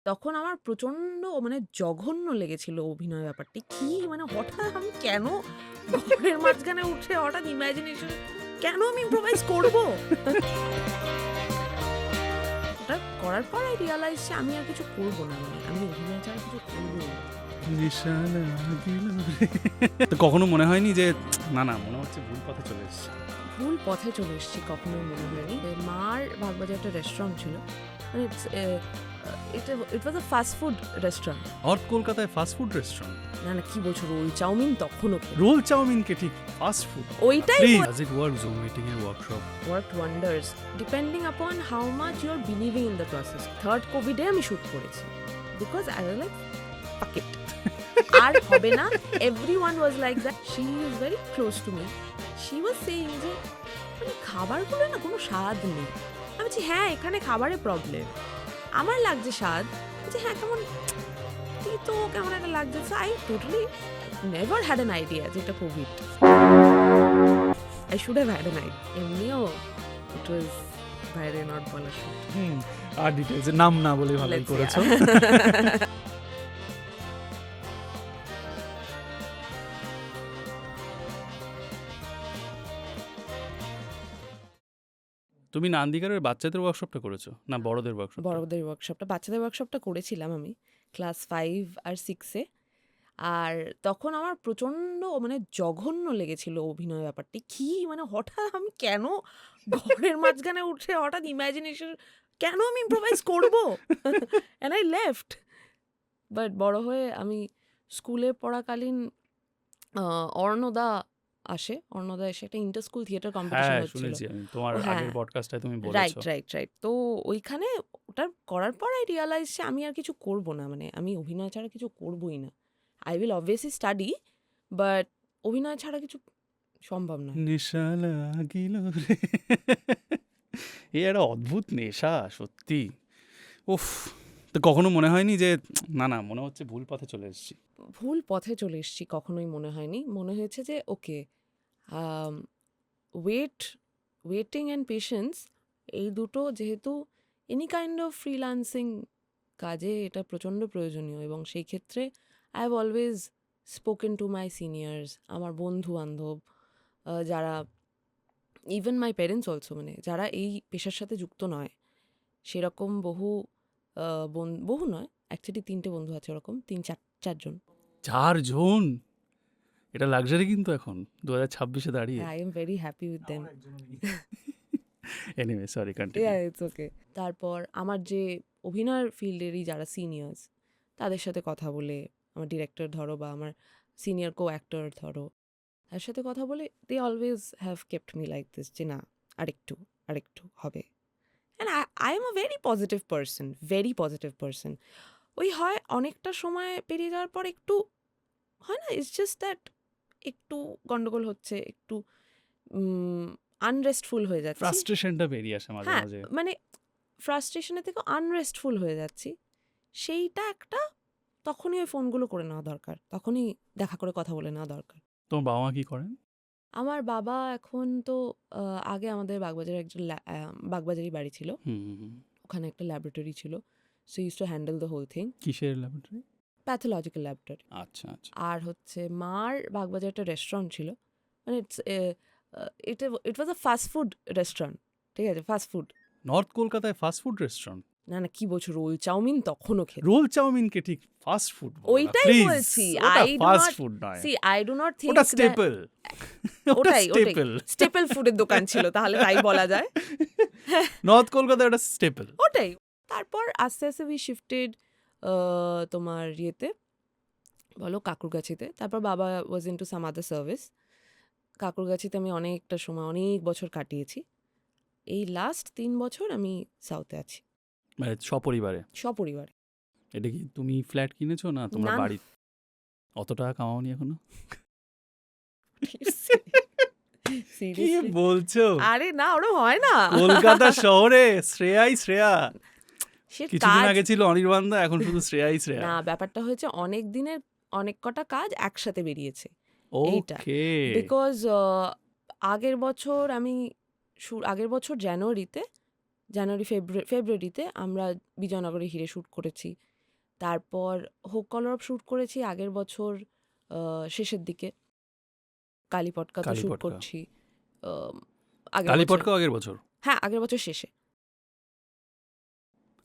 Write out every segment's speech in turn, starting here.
তখন আমার প্রচণ্ড মানে জঘন্য লেগেছিল অভিনয় ব্যাপারটি। কি মানে হঠাৎ আমি কেন ঘরের মাঝখানে উঠে হঠাৎ ইমাজিনেশন কেন আমি ইম্প্রোভাইজ করব? ওটা করার পর আই রিয়ালাইজ যে আমি আর কিছু করব না। মানে আমি অভিনয় ছাড়া কিছু করবই না। নেশা লাগিল রে। তো কখনো মনে হয়নি যে না মনে হচ্ছে ভুল পথে চলে এসেছি? ভুল পথে চলে এসেছি কখনোই মনে হয়নি। মার বাগবাজারে একটা রেস্টুরেন্ট ছিল। মানে it was a fast food restaurant. North কলকাতায় ফাস্ট ফুড রেস্টুরেন্ট? না কি বলছো, রোল চাউমিন তখনও খেতাম। রোল চাউমিনকে ঠিক ফাস্ট ফুড? ওইটাই Does it work Zoom meeting এর workshop? worked wonders depending upon how much you're believing in the process. Third COVID-এ আমি শুট করেছি because I was like fuck it. আর হবে না. Everyone was like that. She is very close to me. She was saying যে মানে খাবারগুলো না কোনো স্বাদ নেই। আমি বলছি হ্যাঁ এখানে খাবারের প্রবলেম, আমার লাগছে স্বাদ। বলছি হ্যাঁ কেমন তো কেমন একটা লাগছে। So I totally never had an idea যে এটা Covid. I should have had an idea. এমনিও it was বাইরে নট বলা শুট। আর ডিটেইলস নাম না বলে ভালোই করেছো। তুমি নান্দিকারের বাচ্চাদের ওয়ার্কশপটা করেছো না বড়দের ওয়ার্কশপ? বড়দের ওয়ার্কশপটা, বাচ্চাদের ওয়ার্কশপটা করেছিলাম আমি ক্লাস 5 আর 6-এ। আর তখন আমার প্রচণ্ড মানে জঘন্য লেগেছিল অভিনয় ব্যাপারটি। কি মানে হঠাৎ আমি কেন ঘরের মাঝখানে উঠে হঠাৎ ইমাজিনেশন কেন আমি ইম্প্রোভাইজ করব? And I left. বাট বড় হয়ে আমি স্কুলে পড়াকালীন অর্ণদা এসে একটা ইন্টার স্কুল থিয়েটার কম্পিটিশন হ্যাঁ হচ্ছিল। শুনেছি আমি তোমার হ্যাঁ। আগের পডকাস্টে তুমি রাইট বলেছো। তো ওইখানে ওটা করার পর আই রিয়ালাইজ যে আমি আর কিছু করব না। মানে আমি অভিনয় ছাড়া কিছু করবই না। I will obviously study, but অভিনয় ছাড়া কিছু সম্ভব নয়। নেশা লাগিল রে। এই একটা অদ্ভুত নেশা সত্যি। উফ, তো কখনো মনে হয়নি যে না মনে হচ্ছে ভুল পথে চলে এসেছি? ভুল পথে চলে এসেছি কখনোই মনে হয়নি। মনে হয়েছে যে ওকে ওয়েটিং অ্যান্ড পেশেন্স এই দুটো যেহেতু এনি কাইন্ড অফ ফ্রিল্যান্সিং কাজে এটা প্রচণ্ড প্রয়োজনীয়, এবং সেই ক্ষেত্রে I have always spoken to my seniors, আমার বন্ধু বান্ধব যারা, ইভেন মাই প্যারেন্টস অলসো, মানে যারা এই পেশার সাথে যুক্ত নয় সেরকম বহু নয় অ্যাকচুয়ালি 3টে বন্ধু আছে ওরকম 3-4জন। 4 জন? এটা লাক্সারি কিন্তু এখন 2026-এ দাঁড়িয়ে। I am very happy with them. Anyway sorry continue. It's okay. তারপর আমার যে অভিনয়ের ফিল্ডেরই যারা সিনিয়র্স তাদের সাথে কথা বলে, আমার ডিরেক্টর ধরো বা আমার সিনিয়র কো অ্যাক্টর ধরো, তার সাথে কথা বলে they always have kept me like this যে না আরেকটু হবে। And I am a very positive person. ওই হয় অনেকটা সময় পেরিয়ে যাওয়ার পর একটু হয় না, ইটস জাস্ট দ্যাট একটু গন্ডগোল হচ্ছে, একটু আনরেস্টফুল হয়ে যাচ্ছে। ফ্রাস্ট্রেশনটা বেরিয়ে আসে মাঝে হ্যাঁ মাঝে। মানে ফ্রাস্ট্রেশনের থেকে আনরেস্টফুল হয়ে যাচ্ছি, সেইটা একটা তখনই ওই ফোনগুলো করে নেওয়া দরকার, তখনই দেখা করে কথা বলে নেওয়া দরকার। তোমার বাবা মা কি করেন? আমার বাবা এখন তো আগে আমাদের বাগবাজারে বাগবাজারি বাড়ি ছিল, ওখানে একটা ল্যাবরেটরি ছিল, so use to handle the whole thing. কিসের ল্যাবরেটরি? Pathological laboratory. আচ্ছা। আর হচ্ছে মার বাগবাজারে একটা রেস্টুরেন্ট ছিল, মানে it was a fast food restaurant, ঠিক আছে, ফাস্ট ফুড। নর্থ কলকাতায় ফাস্ট ফুড রেস্টুরেন্ট? না কি বলছো, রোল চাউমিন তখনও খেত। রোল চাউমিনকে ঠিক ফাস্ট ফুড বলো না ওইটাই প্লিজ। বলছি, ওটা I do fast not food নয়, see, I do not think ওটা that- স্টেপল। ওটাই স্টেপল ফুডের দোকান ছিল, তাহলে তাই বলা যায়। নর্থ কলকাতায় ওটা স্টেপল। ওটাই। তারপর আস্তে আস্তে উই শিফটেড তোমার ইয়েতে বলো কাকুরগাছিতে। তারপর বাবা ওয়াজ ইনটু সাম আদার সার্ভিস। কাকুরগাছিতে আমি অনেকটা সময় অনেক বছর কাটিয়েছি। এই লাস্ট 3 বছর আমি সাউথে আছি মানে সপরিবারে? সপরিবারে। এটা কি তুমি ফ্ল্যাট কিনেছো না তোমরা না। বাড়ি? অত টাকা কামাওনি এখনো? কি Seriously? বলছো? আরে না, ওরম হয় না। কলকাতা শহরে শ্রেয়া সে কিছুদিন কাজ আগে ছিল অনির্বাণদা, এখন শুধু শ্রেয়া। না, ব্যাপারটা হয়েছে অনেক দিনের অনেক কটা কাজ একসাথে বেরিয়েছে এইটা। ওকে। বিকজ আগের বছর জানুয়ারিতে ফেব্রুয়ারিতে আমরা বিজয়নগরে হিরে শ্যুট করেছি, তারপর হোক কলরব শ্যুট করেছি আগের বছর শেষের দিকে। কালীপটকা তো শ্যুট কালীপটকা। করছি আগের বছর। কালীপটকাও আগের বছর? হ্যাঁ, আগের বছর শেষে।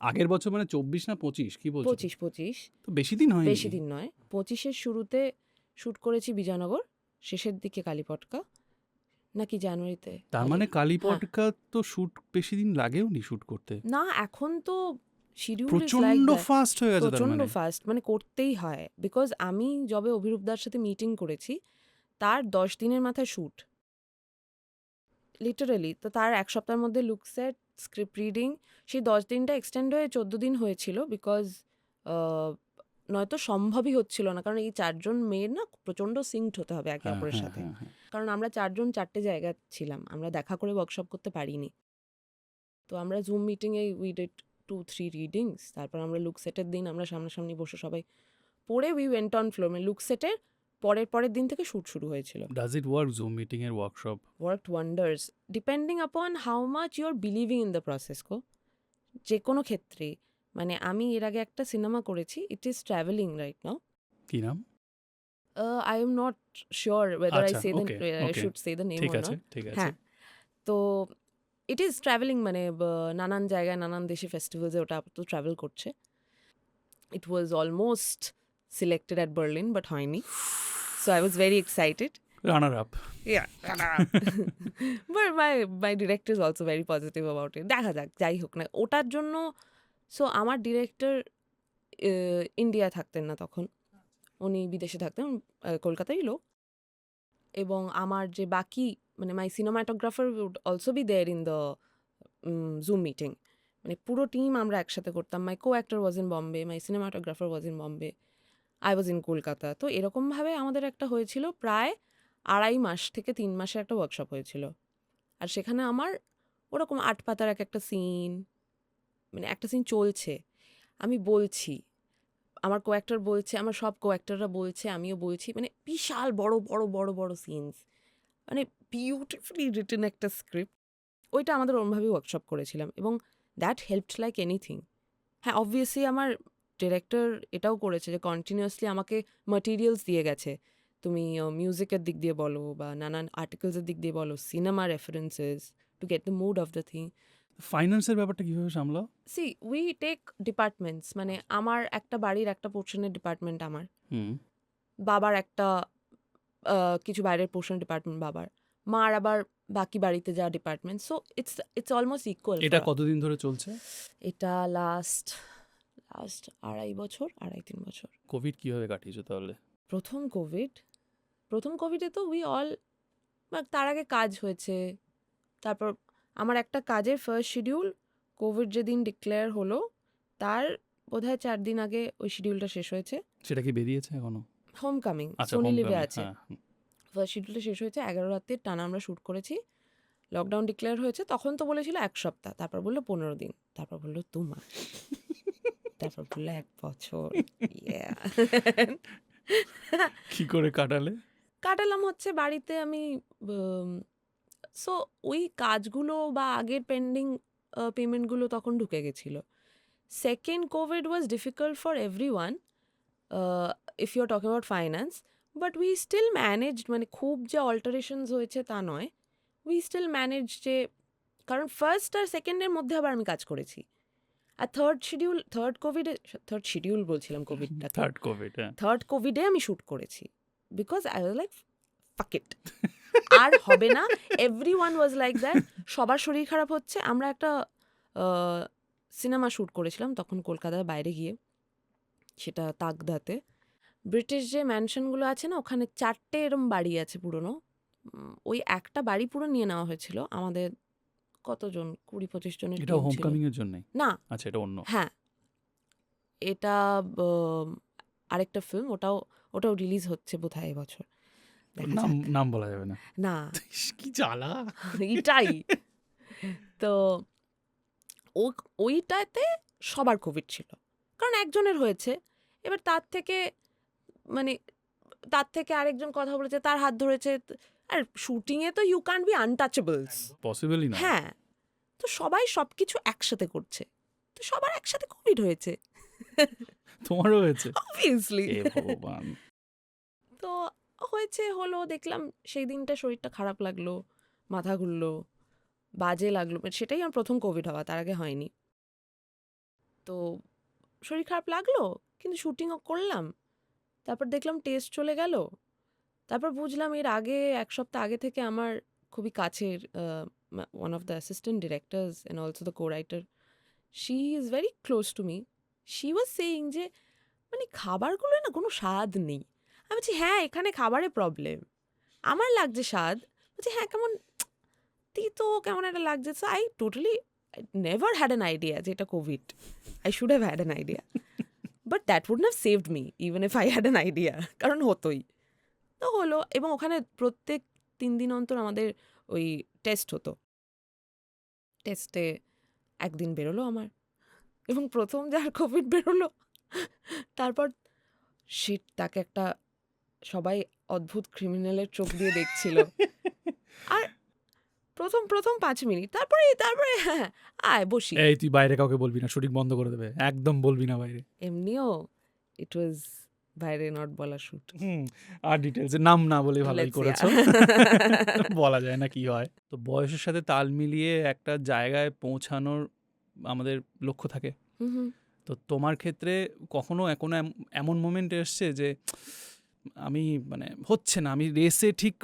আগের বছর মানে 24 না 25 কি বলছো? 25 তো বেশি দিন হয়নি। বেশি দিন নয়। 25-এর শুরুতে শ্যুট করেছি বিজয়নগর, শেষের দিকে কালীপটকা, নাকি জানুয়ারিতে? তার মানে কালীপটকা তো শুট বেশি দিন লাগেও নি শুট করতে। না, এখন তো শিডিউল প্রচন্ড ফাস্ট হয়ে গেছে তার প্রচন্ড মানে। ফাস্ট, মানে করতেই হয়। বিকজ আমি যবে অভিরূপদার সাথে মিটিং করেছি তার 10 দিনের মাথায় শ্যুট, লিটারালি। তো তার এক সপ্তাহের মধ্যে লুক সেট, স্ক্রিপ্ট রিডিং, সেই 10 দিনটা এক্সটেন্ড হয়ে 14 দিন হয়েছিল। বিকজ নয়তো সম্ভবই হচ্ছিল না, কারণ এই 4 জন মেয়ের না প্রচন্ড সিঙ্কড হতে হবে একে হ্যাঁ, অপরের হ্যাঁ, সাথে। হ্যাঁ, হ্যাঁ। কারণ আমরা 4 জন 4টে জায়গায় ছিলাম, আমরা দেখা করে ওয়ার্কশপ করতে পারিনি। তো আমরা জুম মিটিংয়ে উই ডিড 2-3 রিডিংস। তারপর আমরা লুক সেটের দিন আমরা সামনাসামনি বসে সবাই পড়ে উই ওয়েন্ট অন ফ্লোর। মানে লুক সেটের পরের দিন থেকে শ্যুট শুরু হয়েছিল। Does it work zoom meeting এর workshop? Worked wonders, depending upon how much you are believing in the process go. যে কোনো ক্ষেত্রে, মানে আমি এর আগে একটা সিনেমা করেছি, it is travelling right now. কি নাম? I am not sure weather I আচ্ছা, সে okay, I okay. Should say the name ঠিক অর আছে, নট। ঠিক আছে। হ্যাঁ, তো ইট ইজ ট্রাভেলিং, মানে নানান জায়গায় নানান দেশে ফেস্টিভ্যালসে ওটা তো ট্রাভেল করছে। It was almost selected at Berlin, but হয়নি। So I was very excited. Runner up. Yeah, but my director is also very positive about it. দেখা যাক, যাই হোক না ওটার জন্য। সো আমার ডিরেক্টর ইন্ডিয়া থাকতেন না তখন, উনি বিদেশে থাকতেন, কলকাতারই লোক। এবং আমার যে বাকি, মানে my cinematographer would also be there in the zoom meeting. মানে পুরো টিম আমরা একসাথে করতাম। My co actor was in Bombay, my cinematographer was in Bombay, I was in Kolkata. তো এরকমভাবে আমাদের একটা হয়েছিল প্রায় 2.5 মাস থেকে 3 মাসের একটা ওয়ার্কশপ হয়েছিল। আর সেখানে আমার ওরকম 8 পাতার একটা সিন, মানে একটা সিন চলছে, আমি বলছি, আমার কো অ্যাক্টর বলছে, আমার সব কো অ্যাক্টররা বলছে, আমিও বলছি, মানে বিশাল বড় বড় বড় বড় সিনস, মানে বিউটিফুলি রিটেন একটা স্ক্রিপ্ট। ওইটা আমাদের ওরমভাবেই ওয়ার্কশপ করেছিলাম এবং দ্যাট হেল্পড লাইক এনিথিং। হ্যাঁ, অবভিয়াসলি আমার ডিরেক্টর এটাও করেছে যে কন্টিনিউয়াসলি আমাকে মাটেরিয়ালস দিয়ে গেছে। তুমি মিউজিকের দিক দিয়ে বলো বা নানান আর্টিকেলসের দিক দিয়ে বলো, cinema references to get the mood of the thing. ফাইন্যান্সের ব্যাপারটা কিভাবে সামলাও? সি উই টেক ডিপার্টমেন্টস, মানে আমার একটা বাড়ির একটা পোর্শনের ডিপার্টমেন্ট আমার, হুম। বাবার একটা কিছু বাইরের পোর্শন ডিপার্টমেন্ট বাবার, মার আবার বাকি বাড়িতে যা department. So it's almost equal. এটা কতদিন ধরে চলছে? এটা লাস্ট 2.5 বছর, 2.5-3 বছর। কোভিড কিভাবে কাটিয়েছো তাহলে? প্রথম কোভিডে তো উই অল, তার আগে কাজ হয়েছে। তারপর আমার একটা কাজের ফার্স্ট শিডিউল কোভিড যেদিন ডিক্লেয়ার হলো তার বোধহয় 4 দিন আগে ওই শিডিউলটা শেষ হয়েছে। সেটা কি বেরিয়েছে এখনো? হোমকামিং, আচ্ছা, সোনি লিভে Homecoming, আছে। হ্যাঁ। ফার্স্ট শিডিউলটা শেষ হয়েছে, 11 রাতের টানা আমরা শ্যুট করেছি। লকডাউন ডিক্লেয়ার হয়েছে, তখন তো বলেছিল 1 সপ্তাহ, তারপর বললো 15 দিন, তারপর বললো 2 মাস, তারপর বললো 1 বছর। Yeah. কি করে কাটালে? কাটালাম হচ্ছে বাড়িতে আমি। সো ওই কাজগুলো বা আগের পেন্ডিং পেমেন্টগুলো তখন ঢুকে গেছিল। Second covid was difficult for everyone if you are talking about finance, but we still manage, মানে খুব যে অল্টারেশনস হয়েছে তা নয়, উই স্টিল ম্যানেজ যে, কারণ ফার্স্ট আর সেকেন্ডের মধ্যে আবার আমি কাজ করেছি। আর থার্ড শিডিউল বলছিলাম কোভিডটা, থার্ড কোভিড, হ্যাঁ। থার্ড কোভিডে আমি শ্যুট করেছি। বিকজ আই ওয়াজ লাইক ফাক ইট, আর হবে না। Everyone was like that. সবার শরীর খারাপ হচ্ছে। আমরা একটা সিনেমা শ্যুট করেছিলাম তখন কলকাতার বাইরে গিয়ে, সেটা তাকদাতে। ব্রিটিশ যে ম্যানশনগুলো আছে না, ওখানে 4টে এরম বাড়ি আছে পুরনো। ওই একটা বাড়ি পুরো নিয়ে নেওয়া হয়েছিল আমাদের, কতজন, 20-25 জনের এটা টিম ছিল। হোমকামিং এর জন্য? না, আচ্ছা, এটা অন্য। হ্যাঁ, এটা আরেকটা ফিল্ম, ওটাও রিলিজ হচ্ছে বোধহয় এবছর। দেখা নাম যাক। নাম বলা যাবে না। না, কি জ্বালা! এটাই তো। ওইটাতে সবার কোভিড ছিল, কারণ একজনের হয়েছে। এবার তার থেকে আরেকজন কথা বলেছে, তার হাত ধরেছে। আর শুটিংয়ে তো ইউ ক্যান্ট বি আনটাচেবলস, পসিবলই না। হ্যাঁ। তো সবাই সবকিছু একসাথে করছে, তো সবার একসাথে কোভিড হয়েছে। তোমারও হয়েছে? অবভিয়াসলি। এ ভগবান! তো হলো দেখলাম সেই দিনটা শরীরটা খারাপ লাগলো, মাথা ঘুরলো, বাজে লাগলো, সেটাই আমার প্রথম কোভিড হওয়া, তার আগে হয়নি। তো শরীর খারাপ লাগলো, কিন্তু শুটিংও করলাম, তারপর দেখলাম টেস্ট চলে গেল, তারপর বুঝলাম এর আগে 1 সপ্তাহ আগে থেকে আমার খুবই কাছের one of the assistant directors and also the co writer, she is very close two me, she was saying যে মানে খাবারগুলো না কোনো স্বাদ নেই। আমি বলছি হ্যাঁ এখানে খাবারে প্রবলেম, আমার লাগছে স্বাদ, বলছি হ্যাঁ কেমন তিতো কেমন একটা লাগছে। So I totally never had an idea যে এটা covid, I should have had an idea, but that would have saved me even if I had an idea, কারণ হতোই। তো হলো, এবং ওখানে প্রত্যেক 3 দিন অন্তর আমাদের ওই টেস্ট হতো, টেস্টে একদিন বেরোলো আমার, এবং প্রথম যার কোভিড বেরোলো তারপর তাকে একটা সবাই অদ্ভুত ক্রিমিনালের চোখ দিয়ে দেখছিল। আর প্রথম 5 মিনিট, তারপরে হ্যাঁ আয় বসি, এই তুই বাইরে কাউকে বলবি না, শুটিং বন্ধ করে দেবে, একদম বলবি না বাইরে। এমনিও ইট ওয়াজ বাইরে নট বলা শুট। আর ডিটেলস নাম না বলে ভালোই করেছো। বলা যায় না কি হয়। তো বয়সের সাথে তাল মিলিয়ে একটা জায়গায় পৌঁছানোর আমাদের লক্ষ্য থাকে। তো তোমার ক্ষেত্রে কখনো এখনো এমন মোমেন্ট এসছে যে আমি মানে হচ্ছে না, আমি রেসে ঠিক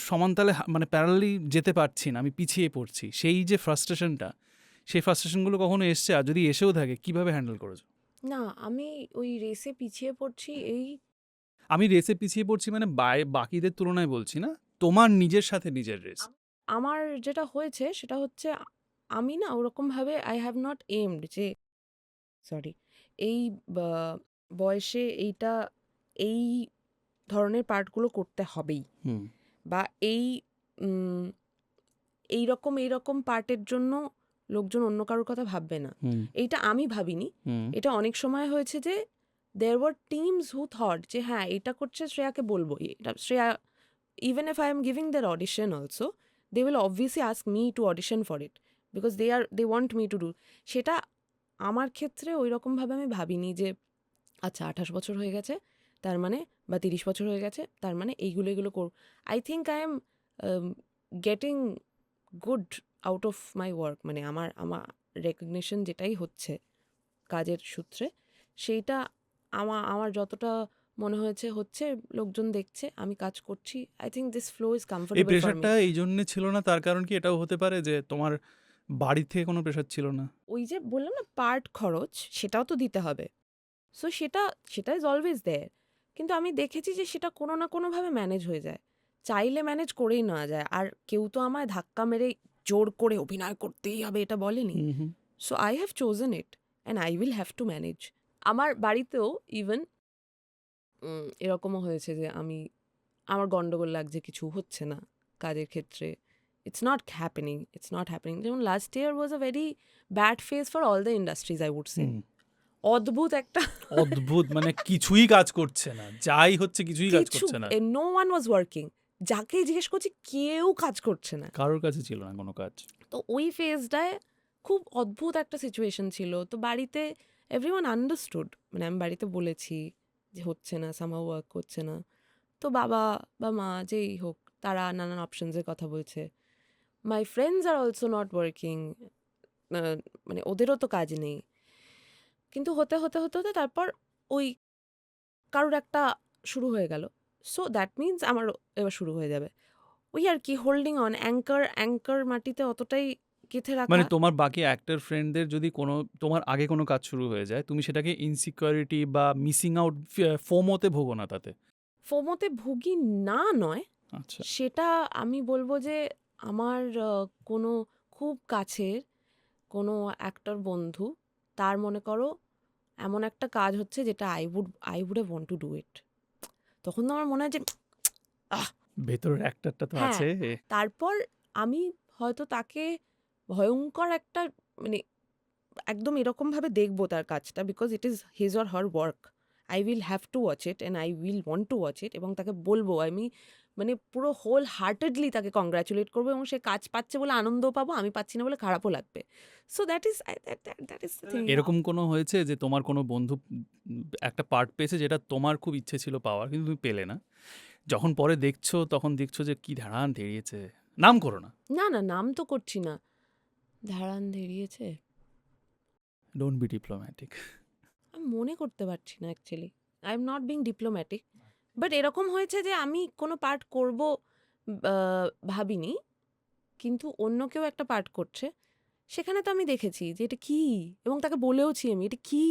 সমানতালে মানে প্যারালালি যেতে পারছি না, আমি পিছিয়ে পড়ছি, সেই যে ফ্রাস্ট্রেশনটা, সেই ফ্রাস্ট্রেশনগুলো কখনো এসছে? আর যদি এসেও থাকে কিভাবে হ্যান্ডেল করেছো? না আমি ওই রেসে পিছিয়ে পড়ছি এই, আমি রেসে পিছিয়ে পড়ছি মানে বাকিদের তুলনায় বলছি না, তোমার নিজের সাথে নিজের রেস। আমার যেটা হয়েছে সেটা হচ্ছে আমি না ওরকমভাবে আই হ্যাভ নট এইমড যে সরি এই বয়সে এই ধরনের পার্টগুলো করতে হবেই, বা এইরকম পার্টের জন্য লোকজন অন্য কারোর কথা ভাববে না, এইটা আমি ভাবিনি। এটা অনেক সময় হয়েছে যে there were teams who thought যে হ্যাঁ এটা করছে শ্রেয়াকে বলবো, এটা Shreya, even if I am giving their audition also, they will obviously ask me to audition for it because they want me to do সেটা। আমার ক্ষেত্রে ওই রকমভাবে আমি ভাবিনি যে আচ্ছা 28 বছর হয়ে গেছে তার মানে, বা 30 বছর হয়ে গেছে তার মানে এইগুলো করব। I think I am getting good out of my work, মানে আমার রেকগনিশন যেটাই হচ্ছে কাজের সূত্রে, সেইটা আমার যতটা মনে হচ্ছে লোকজন দেখছে আমি কাজ করছি, I think this flow is এই কমফোর্টেবল ফর মি। প্রেশারটা এই জন্য ছিল না, তার কারণ কি এটাও হতে পারে যে তোমার বাড়ি থেকে কোনো প্রেশার ছিল না? ওই যে বললাম না পার্ট খরচ, সেটাও তো দিতে হবে, সো সেটা ইজ অলওয়েজ দেয়ার, কিন্তু আমি দেখেছি যে সেটা কোনো না কোনোভাবে ম্যানেজ হয়ে যায়, চাইলে ম্যানেজ করেই নেওয়া যায়, আর কেউ তো আমায় ধাক্কা মেরে জোর করে অভিনয় করতেই হবে এটা বলেনি। So I have chosen it and I will have to manage. আমার বাড়িতেও ইভেন এরকমও হয়েছে যে আমার গন্ডগোল লাগছে, কিছু হচ্ছে না কাজের ক্ষেত্রে, ইটস নট হ্যাপেনিং। যেমন last year was a very bad phase for all the industries I would say. অদ্ভুত একটা অদ্ভুত, মানে কিছুই কাজ করছে না, যাই হচ্ছে কিছুই কাজ করছে না, নো ওয়ান ওয়াজ ওয়ার্কিং, যাকে জিজ্ঞেস করছি কেউ কাজ করছে না, কারোর কাছে ছিল না কোনো কাজ। তো ওই ফেজটায় খুব অদ্ভুত একটা সিচুয়েশন ছিল। তো বাড়িতে এভরিওয়ান আন্ডারস্টুড, মানে আমি বাড়িতে বলেছি যে হচ্ছে না, সামহাউ ওয়ার্ক করছে না, তো বাবা বা মা যেই হোক তারা নানান অপশনসের কথা বলছে। My friends are also not working, মানে ওদেরও তো কাজ নেই, কিন্তু হতে তারপর ওই কারোর একটা শুরু হয়ে গেল, সো দ্যাট মিনস আমার এবার শুরু হয়ে যাবে, ওই আর কি হোল্ডিং অন, অ্যাঙ্কার মাটিতে অতটাই গেঁথে রাখা। মানে তোমার বাকি অ্যাক্টর ফ্রেন্ডদের যদি কোনো তোমার আগে কোনো কাজ শুরু হয়ে যায়, তুমি সেটাকে ইনসিকিউরিটি বা মিসিং আউট, ফোমোতে ভোগো না তাতে? ফোমোতে ভুগি না নয়, আচ্ছা, সেটা আমি বলবো যে আমার কোনো খুব কাছের কোনো অ্যাক্টর বন্ধু, তার মনে করো এমন একটা কাজ হচ্ছে যেটা I would have want to do it, তখন তো আমার মনে হয় যে ভেতরের অ্যাক্টরটা তো হ্যাঁ, আছে। তারপর আমি হয়তো তাকে ভয়ঙ্কর একটা মানে একদম এরকমভাবে দেখবো তার কাজটা, because it is his or her work, I will have to watch it and I will want to watch it, এবং তাকে বলবো, আমি মানে পুরো হোল হার্টেডলি তাকে কংগ্রাচুলেট করবো, এবং সে কাজ পাচ্ছে বলে আনন্দও পাবো, আমি পাচ্ছি না বলে খারাপও লাগবে। So that is that is the thing. এরকম কোনো হয়েছে যে তোমার কোনো বন্ধু একটা পার্ট পেয়েছে যেটা তোমার খুব ইচ্ছে ছিল পাওয়ার, কিন্তু তুমি পেলে না, যখন পরে দেখছো তখন দেখছো যে কি ধাড়ান ধেড়িয়েছে? নাম করো না, না না, নাম তো করছি না। ধারান ধেরিয়েছে, ডোন্ট বি ডিপ্লোম্যাটিক। আমি মনে করতে পারছি না actually. I am not being diplomatic, but এরকম হয়েছে যে আমি কোনো পার্ট করব ভাবিনি, কিন্তু অন্য কেউ একটা পার্ট করছে, সেখানে তো আমি দেখেছি যে এটা কি, এবং তাকে বলেওছি আমি এটা কি।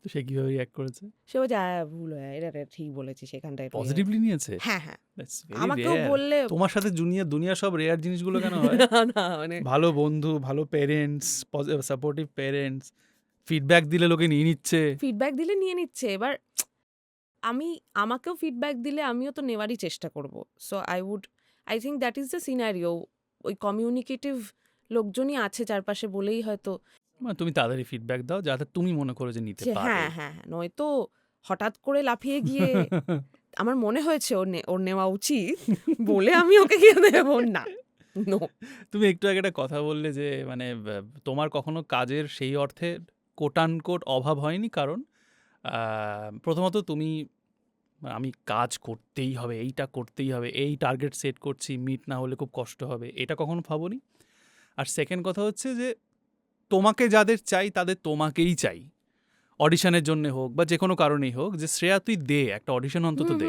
তো সে কিভাবে রিঅ্যাক্ট করেছে? সে বলছে ভুল হয়, এটা এটা ঠিক বলেছি, সেখানটা একটু পজিটিভলি নিয়েছে? হ্যাঁ হ্যাঁ, That's very আমাকেও rare. বললে তোমার সাথে দুনিয়া সব রেয়ার জিনিসগুলো কেন হয়? না না, মানে ভালো বন্ধু, ভালো প্যারেন্টস, সাপোর্টিভ প্যারেন্টস, ফিডব্যাক দিলে লোকে নিয়ে নিচ্ছে। ফিডব্যাক দিলে নিয়ে নিচ্ছে, এবার আমাকেও ফিডব্যাক দিলে আমিও তো নেওয়ারই চেষ্টা করব। So I think that is the scenario. ওই কমিউনিকেটিভ লোকজনই আছে চারপাশে বলেই হয়তো মানে তুমি তাদেরই ফিডব্যাক দাও যাতে তুমি মনে করো যে নিতে যে পারে। হ্যাঁ হ্যাঁ হ্যাঁ, নয়তো হঠাৎ করে লাফিয়ে গিয়ে আমার মনে হয়েছে ওর নেওয়া উচিত বলে আমি ওকে গিয়ে দেবো না। নো, তুমি একটু আগে একটা কথা বললে যে মানে তোমার কখনো কাজের সেই অর্থে কোট অভাব হয়নি, কারণ প্রথমত তুমি আমি কাজ করতেই হবে, এইটা করতেই হবে, এই টার্গেট সেট করছি, মিট না হলে খুব কষ্ট হবে, এটা কখনো ভাবোনি? আর সেকেন্ড কথা হচ্ছে যে তোমাকে যাদের চাই তাদের তোমাকেই চাই, অডিশনের জন্য হোক বা যে কোনো কারণেই হোক, যে শ্রেয়া তুই দে একটা অডিশন অন্তত দে।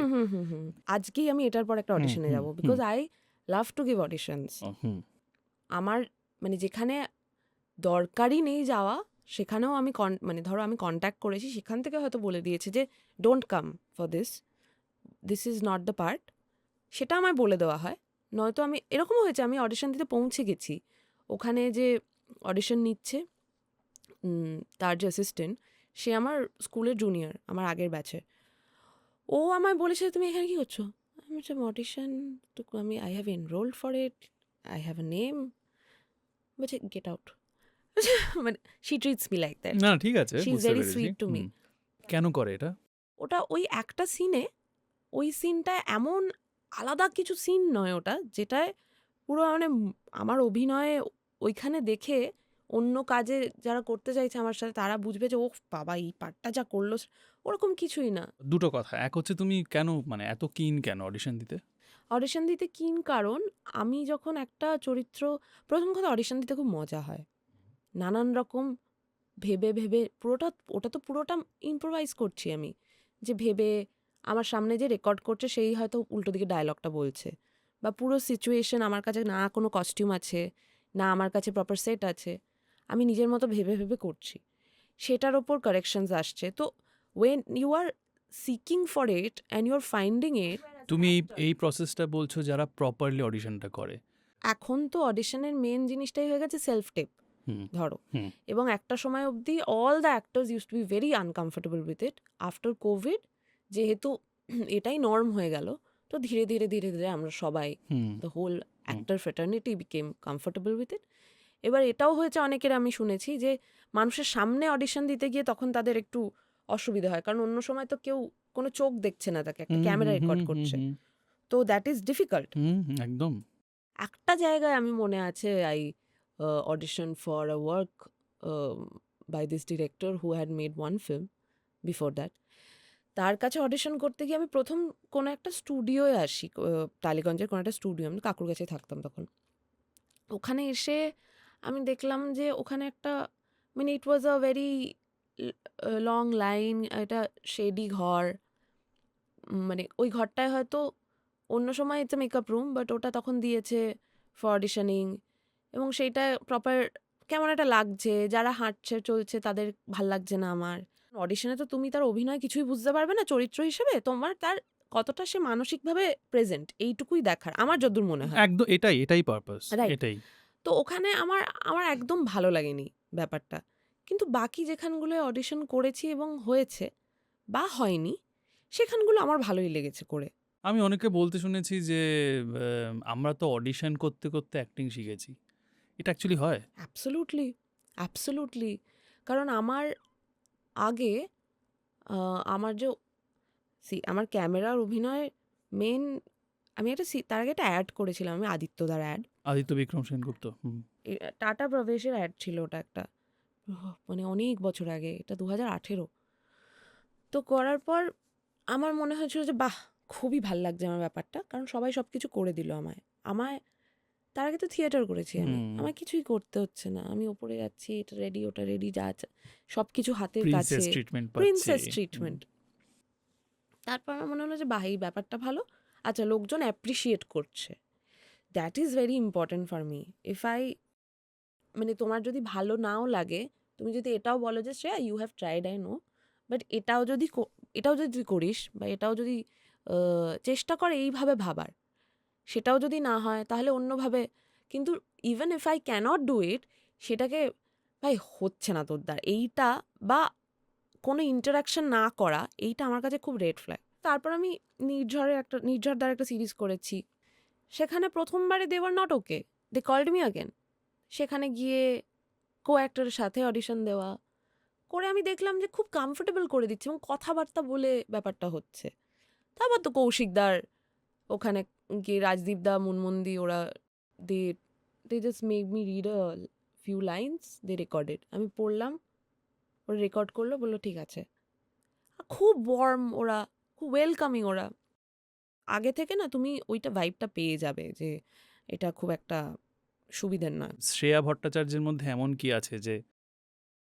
আজকেই আমি এটার পর একটা অডিশনে যাব, because I love to give auditions. আমার মানে যেখানে দরকারই নেই যাওয়া, সেখানেও আমি মানে ধরো আমি কন্ট্যাক্ট করেছি, সেখান থেকে হয়তো বলে দিয়েছে যে don't come for this is not the part, সেটা আমায় বলে দেওয়া হয়। নয়তো আমি এরকমও হয়েছে, আমি অডিশন দিতে পৌঁছে গেছি, ওখানে যে অডিশন নিচ্ছে তার যে অ্যাসিস্ট্যান্ট, সে আমার স্কুলের জুনিয়র, আমার আগের ব্যাচের। ও আমায় বলেছে তুমি এখানে কী করছো? আমি বলছি অডিশন তো আমি I have enrolled for it, I have a name. বলছে গেট আউট। মানে she treats me like that, না ঠিক আছে, শি ইজ বুঝতে ভেরি পেরেছি। Sweet to me. কেন করে এটা? ওটা ওই একটা সিনে, ওই সিনটা এমন আলাদা কিছু সিন নয় ওটা, যেটায় পুরো মানে আমার অভিনয়ে ওইখানে দেখে অন্য কাজে যারা করতে চাইছে আমার সাথে, তারা বুঝবে যে ও বাবা এই পার্টটা যা করলো, ওরকম কিছুই না। দুটো কথা, এক হচ্ছে তুমি কেন মানে এত কিন কেন অডিশন দিতে? অডিশন দিতে কিন কারণ আমি যখন একটা চরিত্র, প্রথম কথা অডিশন দিতে খুব মজা হয়, নানান রকম ভেবে ভেবে ওটা তো পুরোটা ইম্প্রোভাইজ করছি আমি, যে ভেবে আমার সামনে যে রেকর্ড করছে সেই হয়তো উল্টো দিকে ডায়লগটা বলছে, বা পুরো সিচুয়েশন আমার কাছে না কোনো কস্টিউম আছে, না আমার কাছে প্রপার সেট আছে, আমি নিজের মতো ভেবে ভেবে করছি, সেটার ওপর কারেকশনস আসছে। তো when you are seeking for it and you are finding it. তুমি এই প্রসেসটা বলছো যারা প্রপারলি অডিশনটা করে। এখন তো অডিশনের মেন জিনিসটাই হয়ে গেছে সেলফ টেপ, ধরো, এবং একটা সময় অবধি all the actors use to be very uncomfortable with it. After Covid যেহেতু এটাই নর্ম হয়ে গেল, তো ধীরে ধীরে ধীরে ধীরে আমরা সবাই, the whole actor fraternity became comfortable with it. এবার এটাও হয়েছে অনেকের, আমি শুনেছি যে মানুষের সামনে অডিশন দিতে গিয়ে তখন তাদের একটু অসুবিধা হয়, কারণ অন্য সময় তো কেউ কোনো চোখ দেখছে না, তাকে একটা ক্যামেরা রেকর্ড করছে, তো দ্যাট ইজ ডিফিকাল্ট। একদম। একটা জায়গায় আমি মনে আছে I audition for a work by this director who had made one film before that. তার কাছে অডিশন করতে গিয়ে আমি প্রথম কোনো একটা স্টুডিওয়ে আসি, টালিগঞ্জের কোনো একটা স্টুডিও, আমি কাকুর কাছে থাকতাম তখন। ওখানে এসে আমি দেখলাম যে ওখানে একটা মানে it was a very long line, একটা শেডি ঘর, মানে ওই ঘরটায় হয়তো অন্য সময় it's a makeup room, but ওটা তখন দিয়েছে ফর অডিশনিং, এবং সেইটা প্রপার কেমন একটা লাগছে, যারা হাঁটছে চলছে তাদের ভাল লাগছে না আমার। অডিশনে তো তুমি তার অভিনয় কিছুই বুঝতে পারবে না চরিত্র হিসেবে, তোমার তার কতটা সে মানসিকভাবে প্রেজেন্ট এইটুকুই দেখার, আমার যদ্দূর মনে হয়। একদম এটাই পারপাস, Right. এটাই। তো ওখানে আমার একদম ভালো লাগেনি ব্যাপারটা, কিন্তু বাকি যেখানগুলো অডিশন করেছি এবং হয়েছে বা হয়নি, সেখানগুলো আমার ভালোই লেগেছে করে। আমি অনেকে বলতে শুনেছি যে আমরা তো অডিশন করতে করতে অ্যাক্টিং শিখেছি, এটা অ্যাকচুয়ালি হয়? Absolutely, absolutely. কারণ আমার আগে আমার যে আমার ক্যামেরার অভিনয় মেন, আমি তার আগে একটা অ্যাড করেছিলাম, আমি আদিত্যদার অ্যাড, আদিত্য বিক্রম সেনগুপ্ত। টাটা প্রবেশের অ্যাড ছিল ওটা একটা, মানে অনেক বছর আগে, এটা 2018। তো করার পর আমার মনে হয়েছিল যে বাহ, খুবই ভাল লাগছে আমার ব্যাপারটা, কারণ সবাই সব কিছু করে দিল আমায়। তার আগে তো থিয়েটার করেছি আমি, আমার কিছুই করতে হচ্ছে না, আমি ওপরে যাচ্ছি, এটা রেডি ওটা রেডি, যা আছে সব কিছু হাতের কাছে, প্রিন্সেস ট্রিটমেন্ট প্রিন্সেস ট্রিটমেন্ট। তারপর আমার মনে হলো যে বাহ, এই ব্যাপারটা ভালো, আচ্ছা লোকজন অ্যাপ্রিসিয়েট করছে, that is very important for me. মানে তোমার যদি ভালো নাও লাগে, তুমি যদি এটাও বলো যে Shreya you have tried, I know, but এটাও যদি তুই করিস, বা এটাও যদি চেষ্টা করে এইভাবে ভাবার, সেটাও যদি না হয় তাহলে অন্যভাবে, কিন্তু even if I can't do it, সেটাকে ভাই হচ্ছে না তোর দ্বারা এইটা, বা কোনো ইন্টারাকশন না করা, এইটা আমার কাছে খুব রেড ফ্ল্যাগ। তারপর আমি নির্ঝর দ্বারা একটা সিরিজ করেছি, সেখানে প্রথমবারে they were not okay, they called me again. সেখানে গিয়ে কো অ্যাক্টরের সাথে অডিশন দেওয়া করে আমি দেখলাম যে খুব কমফোর্টেবল করে দিচ্ছে এবং কথাবার্তা বলে ব্যাপারটা হচ্ছে। তারপর তো কৌশিকদার ওখানে গিয়ে, রাজদীপ দা, মুনমুন্দি, ওরা they just make me read a few lines, they recorded, আমি পড়লাম, ওরা রেকর্ড করলো, বললো ঠিক আছে। খুব ওয়ার্ম ওরা, খুব ওয়েলকামিং ওরা, আগে থেকে না তুমি ওইটা ভাইবটা পেয়ে যাবে যে এটা খুব একটা সুবিধের না। শ্রেয়া ভট্টাচার্যের মধ্যে এমন কি আছে যে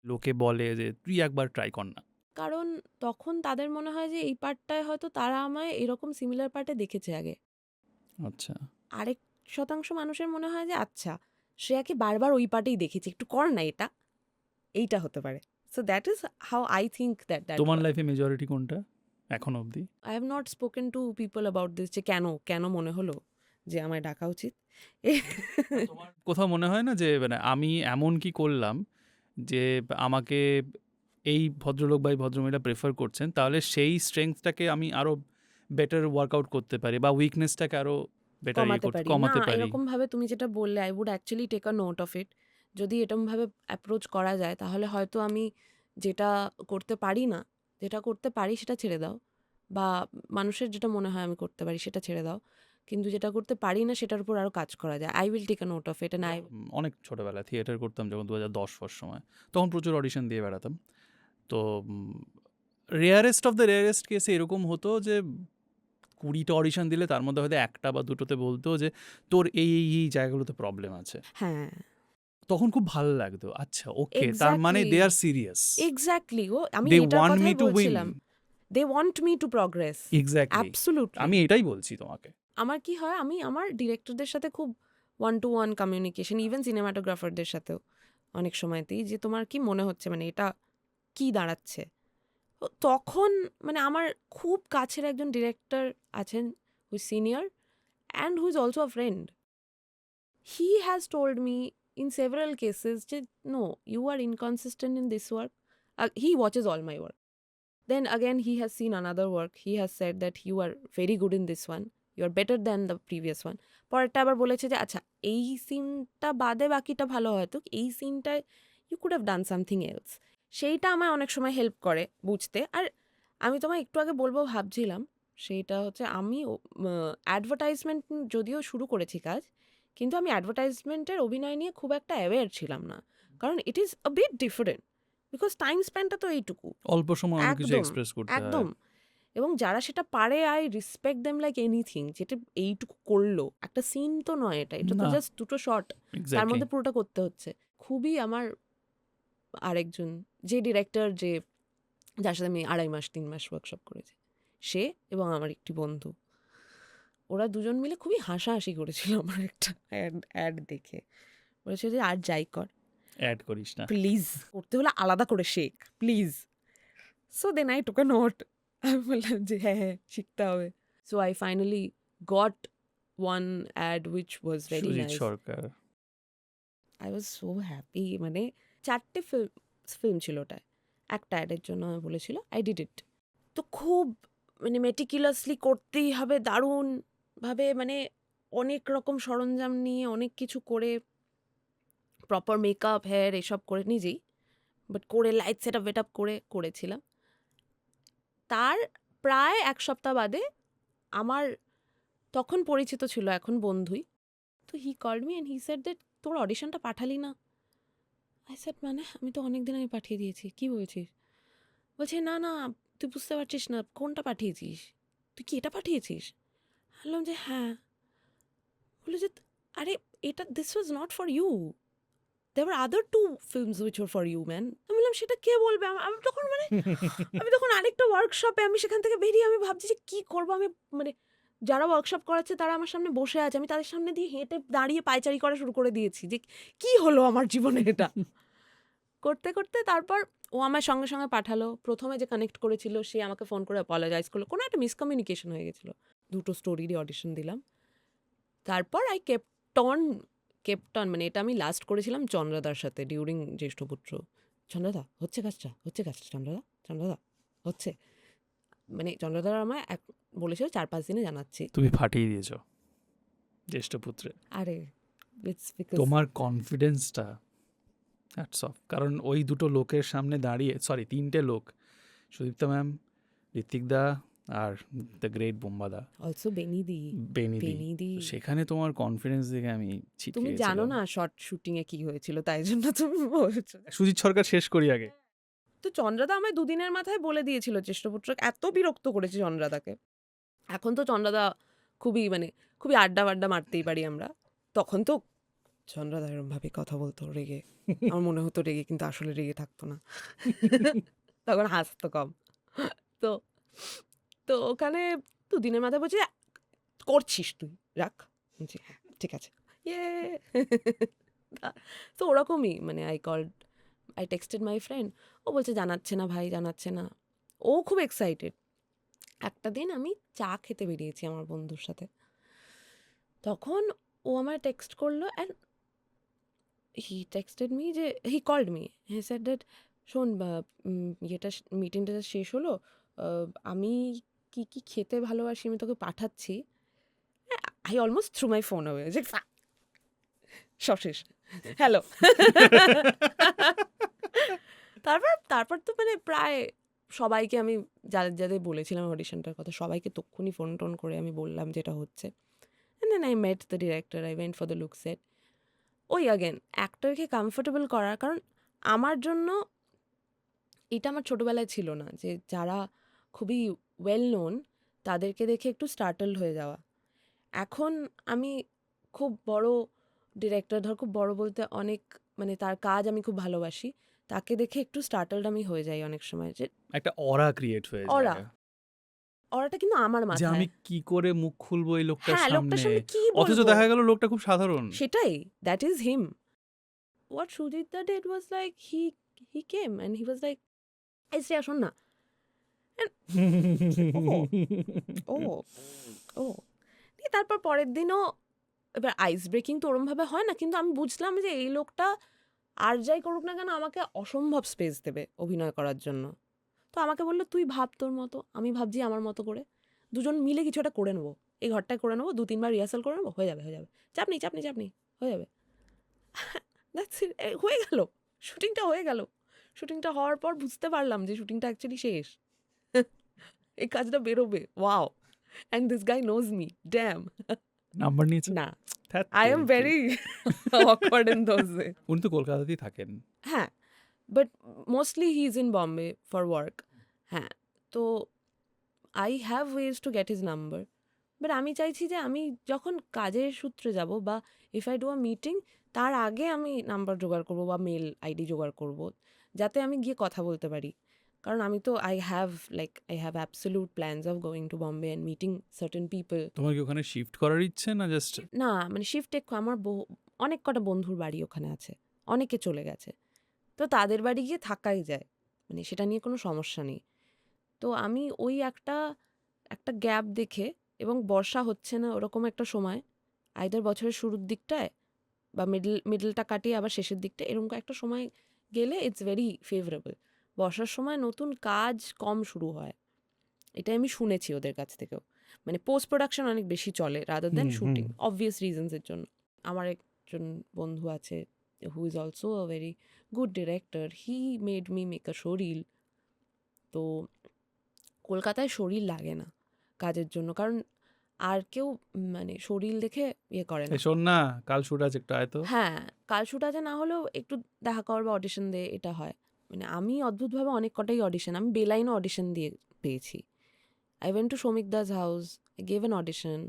লোকে বলে যে তুই একবার ট্রাই কর না? কারণ তখন তাদের মনে হয় যে এই পার্টটায় হয়তো তারা আমায় এরকম সিমিলার পার্টে দেখেছে আগে। আচ্ছা, আরেক শতাংশ মানুষের মনে হয় যে আচ্ছা শ্রেয়াকে বারবার ওই পার্টেই দেখেছি, একটু কর না এইটা হতে পারে। So that is how I think that তোমার লাইফে মেজরিটি কোনটা এখন অবধি? I have not spoken to people about this, যে কেন মনে হলো যে আমায় ডাকা উচিত। তোমার কোথাও মনে হয় না যে মানে আমি এমন কি করলাম যে আমাকে এই ভদ্রলোক বা এই ভদ্রমহিলা প্রেফার করছেন, তাহলে সেই স্ট্রেংথটাকে আমি আরো বেটার ওয়ার্কআউট করতে পারি বা উইকনেসটাকে আরো বেটার কমাতে না, পারি? এরকম ভাবে তুমি যেটা বললে, I would actually take a note of it. যদি এরকম ভাবে অ্যাপ্রোচ করা যায়, তাহলে হয়তো আমি যেটা করতে পারি না, যেটা করতে পারি সেটা ছেড়ে দাও, বা মানুষের যেটা মনে হয় আমি করতে পারি সেটা ছেড়ে দাও, কিন্তু যেটা করতে পারি না সেটার উপর আরো কাজ করা যায়। I will take a note of it. And অনেক ছোটবেলায় থিয়েটার করতাম যখন 2010 সময়, তখন প্রচুর অডিশন দিয়ে বেড়াতাম। তো রেয়ারেস্ট অফ দ্য রেয়ারেস্ট কেসে এরকম হতো যে 20টা অডিশন দিলে তার মধ্যে হয়তো 1টা বা 2টোতে বলতো যে তোর এই জায়গাগুলোতে প্রবলেম আছে। হ্যাঁ, তখন খুব ভালো লাগতো, আচ্ছা ওকে, তার মানে দে আর সিরিয়াস, এক্স্যাক্টলি, আমি দে এটার ওয়ান্ট মি কথাই টু উইন। বলছিলাম, they want me to progress. Exactly, absolutely, আমি এটাই বলছি তোমাকে। আমার কি হয়, আমি আমার ডিরেক্টরদের সাথে খুব 1-to-1 কমিউনিকেশন, ইভেন সিনেমাটোগ্রাফারদের সাথেও অনেক সময়তেই, যে তোমার কি মনে হচ্ছে, মানে এটা কি দাঁড়াচ্ছে। তো তখন মানে আমার খুব কাছের একজন ডিরেক্টর আছেন, who is senior and who is also a friend, he has told me in several cases যে no, you are inconsistent in this work. He watches all my work, then again he has seen another work, he has said that you are very good in this one, you are better than the previous one. পরেরটা আবার বলেছে যে আচ্ছা এই সিনটা বাদে বাকিটা ভালো, হয়তো এই সিনটায় you could have done something else. সেইটা আমায় অনেক সময় হেল্প করে বুঝতে। আর আমি তোমায় একটু আগে বলবো ভাবছিলাম, সেইটা হচ্ছে আমি অ্যাডভার্টাইজমেন্ট যদিও শুরু করেছি কাজ, কিন্তু আমি অ্যাডভার্টাইজমেন্টের অভিনয় নিয়ে খুব একটা অ্যাওয়্যার ছিলাম না, কারণ it is a bit different, because time স্প্যানটা তো এইটুকু, অল্প সময় অনেক কিছু একদম এক্সপ্রেস করতে হয়। একদম। এবং যারা সেটা পারে, I respect them like anything, যেটা এইটুকু করলো, একটা সিন তো নয়, এটা তো না, জাস্ট দুটো শট, তার এক্স্যাক্টলি। মধ্যে পুরোটা করতে হচ্ছে। খুবই আমার আরেকজন যে ডিরেক্টর, যার সাথে আমি 2.5 মাস 3 মাস ওয়ার্কশপ করেছি, সে এবং আমার একটি বন্ধু, ওরা দুজন মিলে খুবই হাসাহাসি করেছিল আমার একটা অ্যাড দেখে, বলেছে যে আর যাই কর, অ্যাড করিস না। প্লিজ করতে হলে আলাদা করে শেখ please. So then I took a note, আমি বললাম যে হ্যাঁ শিখতে হবে। So I finally got one ad which was very Sujit nice. Sarkar. I was so happy. মানে 4টে ফিল্ম ছিল ওটায়, একটা অ্যাডের জন্য আমি বলেছিল, আই ডিড ইট। তো খুব মানে মেটিকুলাসলি করতেই হবে, দারুণভাবে, মানে অনেক রকম সরঞ্জাম নিয়ে অনেক কিছু করে, প্রপার মেকআপ হেয়ার এসব করে নিজেই, বাট করে লাইট সেট আপ করে করেছিলাম। তার প্রায় এক সপ্তাহ বাদে আমার তখন পরিচিত ছিল, এখন বন্ধুই, তো he called me and he said that তোর অডিশনটা পাঠালি না। আই সেড মানে আমি তো অনেক দিন আমি পাঠিয়ে দিয়েছি, কি বলছিস? বলছে না না তুই বুঝতে পারছিস না, কোনটা পাঠিয়েছিস, তুই কি এটা পাঠিয়েছিস? বললাম যে হ্যাঁ। বললো যে আরে এটা this was not for you, there were other two films which were for you man. আমি বললাম সেটা কে বলবে? আমি তখন মানে আমি তখন আরেকটা ওয়ার্কশপে, আমি সেখান থেকে বেরিয়ে আমি ভাবছি যে কী করবো আমি, মানে যারা ওয়ার্কশপ করাচ্ছে তারা আমার সামনে বসে আছে, আমি তাদের সামনে দিয়ে হেঁটে দাঁড়িয়ে পায়চারি করা শুরু করে দিয়েছি যে কি হলো আমার জীবনে এটা। করতে করতে তারপর ও আমার সঙ্গে সঙ্গে পাঠালো। প্রথমে যে কানেক্ট করেছিল সে আমাকে ফোন করে অ্যাপোলোজাইজ করলো, কোনো একটা মিসকমিউনিকেশন হয়ে গেছিলো, দুটো স্টোরিরই অডিশন দিলাম। তারপর আই কেপ্ট অন, মানে এটা আমি লাস্ট করেছিলাম চন্দ্রদার সাথে ডিউরিং জ্যেষ্ঠপুত্র। চন্দ্রদা হচ্ছে কাজটা, হচ্ছে কাজটা, চন্দ্রদা হচ্ছে, মানে চন্দ্রদার আমায় বলেছিল 4-5 দিনে জানাচ্ছি। তুমি ফাটিয়ে দিয়েছো জ্যেষ্ঠপুত্রে। আরে ইটস বিকজ তোমার কনফিডেন্সটা হ্যাটস অফ, কারণ ওই দুটো লোকের সামনে দাঁড়িয়ে, সরি 3টে লোক, সুদীপ্তা ম্যাম, ঋত্বিক দা আর দ্য গ্রেট বোম্বাদা, অলসো বেনিদি, সেখানে তোমার কনফিডেন্স দেখে আমি ছিটকে তুমি গেছিলাম। জানো না শর্ট শুটিং এ কি হয়েছিল, তাই জন্য তুমি বলছো। সুজিত সরকার শেষ করি আগে। তো চন্দ্রদা আমায় 2 দিনের মাথায় বলে দিয়েছিল জ্যেষ্ঠপুত্র, এত বিরক্ত করেছে চন্দ্রদাকে। এখন তো চন্দ্রদা খুবই আড্ডা মারতেই পারি আমরা, তখন তো চন্দ্রদা এরমভাবে কথা বলতো রেগে, আমার মনে হতো রেগে, কিন্তু আসলে রেগে থাকতো না, তখন হাসতো কম। তো তো ওখানে 2 দিনের মাথায় বলছি করছিস তুই, রাখ। বলছি হ্যাঁ ঠিক আছে, ইয়ে। তো ওরকমই, মানে আই টেক্সটেড মাই ফ্রেন্ড, ও বলছে জানাচ্ছে না ভাই, জানাচ্ছে না। ও খুব এক্সাইটেড। একটা দিন আমি চা খেতে বেরিয়েছি আমার বন্ধুর সাথে, তখন ও আমার টেক্সট করলো অ্যান্ড হি টেক্সটেড মি যে he called me, he said that শোন ইয়েটা মিটিংটা শেষ হলো, আমি কি কি খেতে ভালোবাসি আমি তোকে পাঠাচ্ছি। I almost through my phone away, যে সব শেষ, হ্যালো। তারপর তো মানে প্রায় সবাইকে আমি যাদের বলেছিলাম অডিশনটার কথা, সবাইকে তক্ষুনি ফোন টোন করে আমি বললাম যেটা হচ্ছে। And then I met the director, I went for the look set. ওই অ্যাগেন অ্যাক্টরকে কমফোর্টেবল করার, কারণ আমার জন্য এটা আমার ছোটোবেলায় ছিল না, যে যারা খুবই ওয়েল নোন তাদেরকে দেখে একটু স্টার্টলড হয়ে যাওয়া। এখন আমি খুব বড় ডিরেক্টর, ধর খুব বড় বলতে অনেক, মানে তার কাজ আমি খুব ভালোবাসি, তাকে দেখে একটু স্টার্টলড আমি হয়ে যাই অনেক সময়, যে একটা অরা ক্রিয়েট হয়ে অরা, যায় অরাটা কিন্তু আমার যে মাথায়, আমি কি করে মুখ খুলবো এই লোকটার হ্যাঁ লোকটার সামনে, সামনে কি অথচ বলবো, দেখা গেল লোকটা খুব সাধারণ। সেটাই, that is him. What Sujitha did was like he came and he was like, এই শ্রেয়া শোন না, ও ও তারপর পরের দিনও, এবার আইস ব্রেকিং তো ওরমভাবে হয় না, কিন্তু আমি বুঝলাম যে এই লোকটা আর যাই করুক না কেন আমাকে অসম্ভব স্পেস দেবে অভিনয় করার জন্য। তো আমাকে বললো তুই ভাব তোর মতো, আমি ভাবছি আমার মতো করে, দুজন মিলে কিছু একটা করে নেবো, এই ঘরটায় করে নেবো, 2-3 বার রিহার্সাল করে নেবো, হয়ে যাবে চাপ নেই হয়ে যাবে। হয়ে গেল, শুটিংটা হয়ে গেল। শুটিংটা হওয়ার পর বুঝতে পারলাম যে শুটিংটা অ্যাকচুয়ালি শেষ, এই কাজটা বেরোবে, wow, and this guy knows me, damn. Number নিয়েছে না, I am very awkward in those way. উনি তো কলকাতাতেই থাকেন। হ্যাঁ, but mostly he is in Bombay for work. হ্যাঁ, তো I have ways to get his number, but আমি চাইছি যে আমি যখন কাজের সূত্রে যাব বা if I do a meeting, তার আগে আমি নাম্বার জোগাড় করবো বা মেল আইডি জোগাড় করবো, যাতে আমি গিয়ে কথা বলতে পারি। কারণ আমি তো I have absolute plans of going to Bombay and meeting certain people. তোমার কি ওখানে শিফট করার ইচ্ছে না জাস্ট? না মানে শিফটে আমার অনেক কটা বন্ধুর বাড়ি ওখানে আছে, অনেকে চলে গেছে, তো তাদের বাড়ি গিয়ে থাকাই যায়, মানে সেটা নিয়ে কোনো সমস্যা নেই। তো আমি ওই একটা গ্যাপ দেখে, এবং বর্ষা হচ্ছে না ওরকম একটা সময়, আইদার বছরের শুরুর দিকটায় বা মিডলটা কাটিয়ে আবার শেষের দিকটা, এরকম একটা সময় গেলে ইটস ভেরি ফেভারেবল। বর্ষার সময় নতুন কাজ কম শুরু হয়, এটা আমি শুনেছি ওদের কাছ থেকেও, মানে পোস্ট প্রোডাকশন অনেক বেশি চলে রাদার দ্যান শুটিং, অবভিয়াস রিজনসের জন্য। আমার একজন বন্ধু আছে হু is also a very good director, he made me make a show reel. তো কলকাতায় শরীর লাগে না কাজের জন্য, কারণ আর কেউ মানে শরীর দেখে ইয়ে করে না। শোন না, কাল শুট আছে, একটু আয় তো। হ্যাঁ, কাল শুট আছে, না হলেও একটু দেখা কর বা অডিশন দে, এটা হয়। মানে আমি অদ্ভুতভাবে অনেক কটাই অডিশন, আমি বেলাইনও অডিশন দিয়ে পেয়েছি। I went to Soumik Das house, I gave an audition.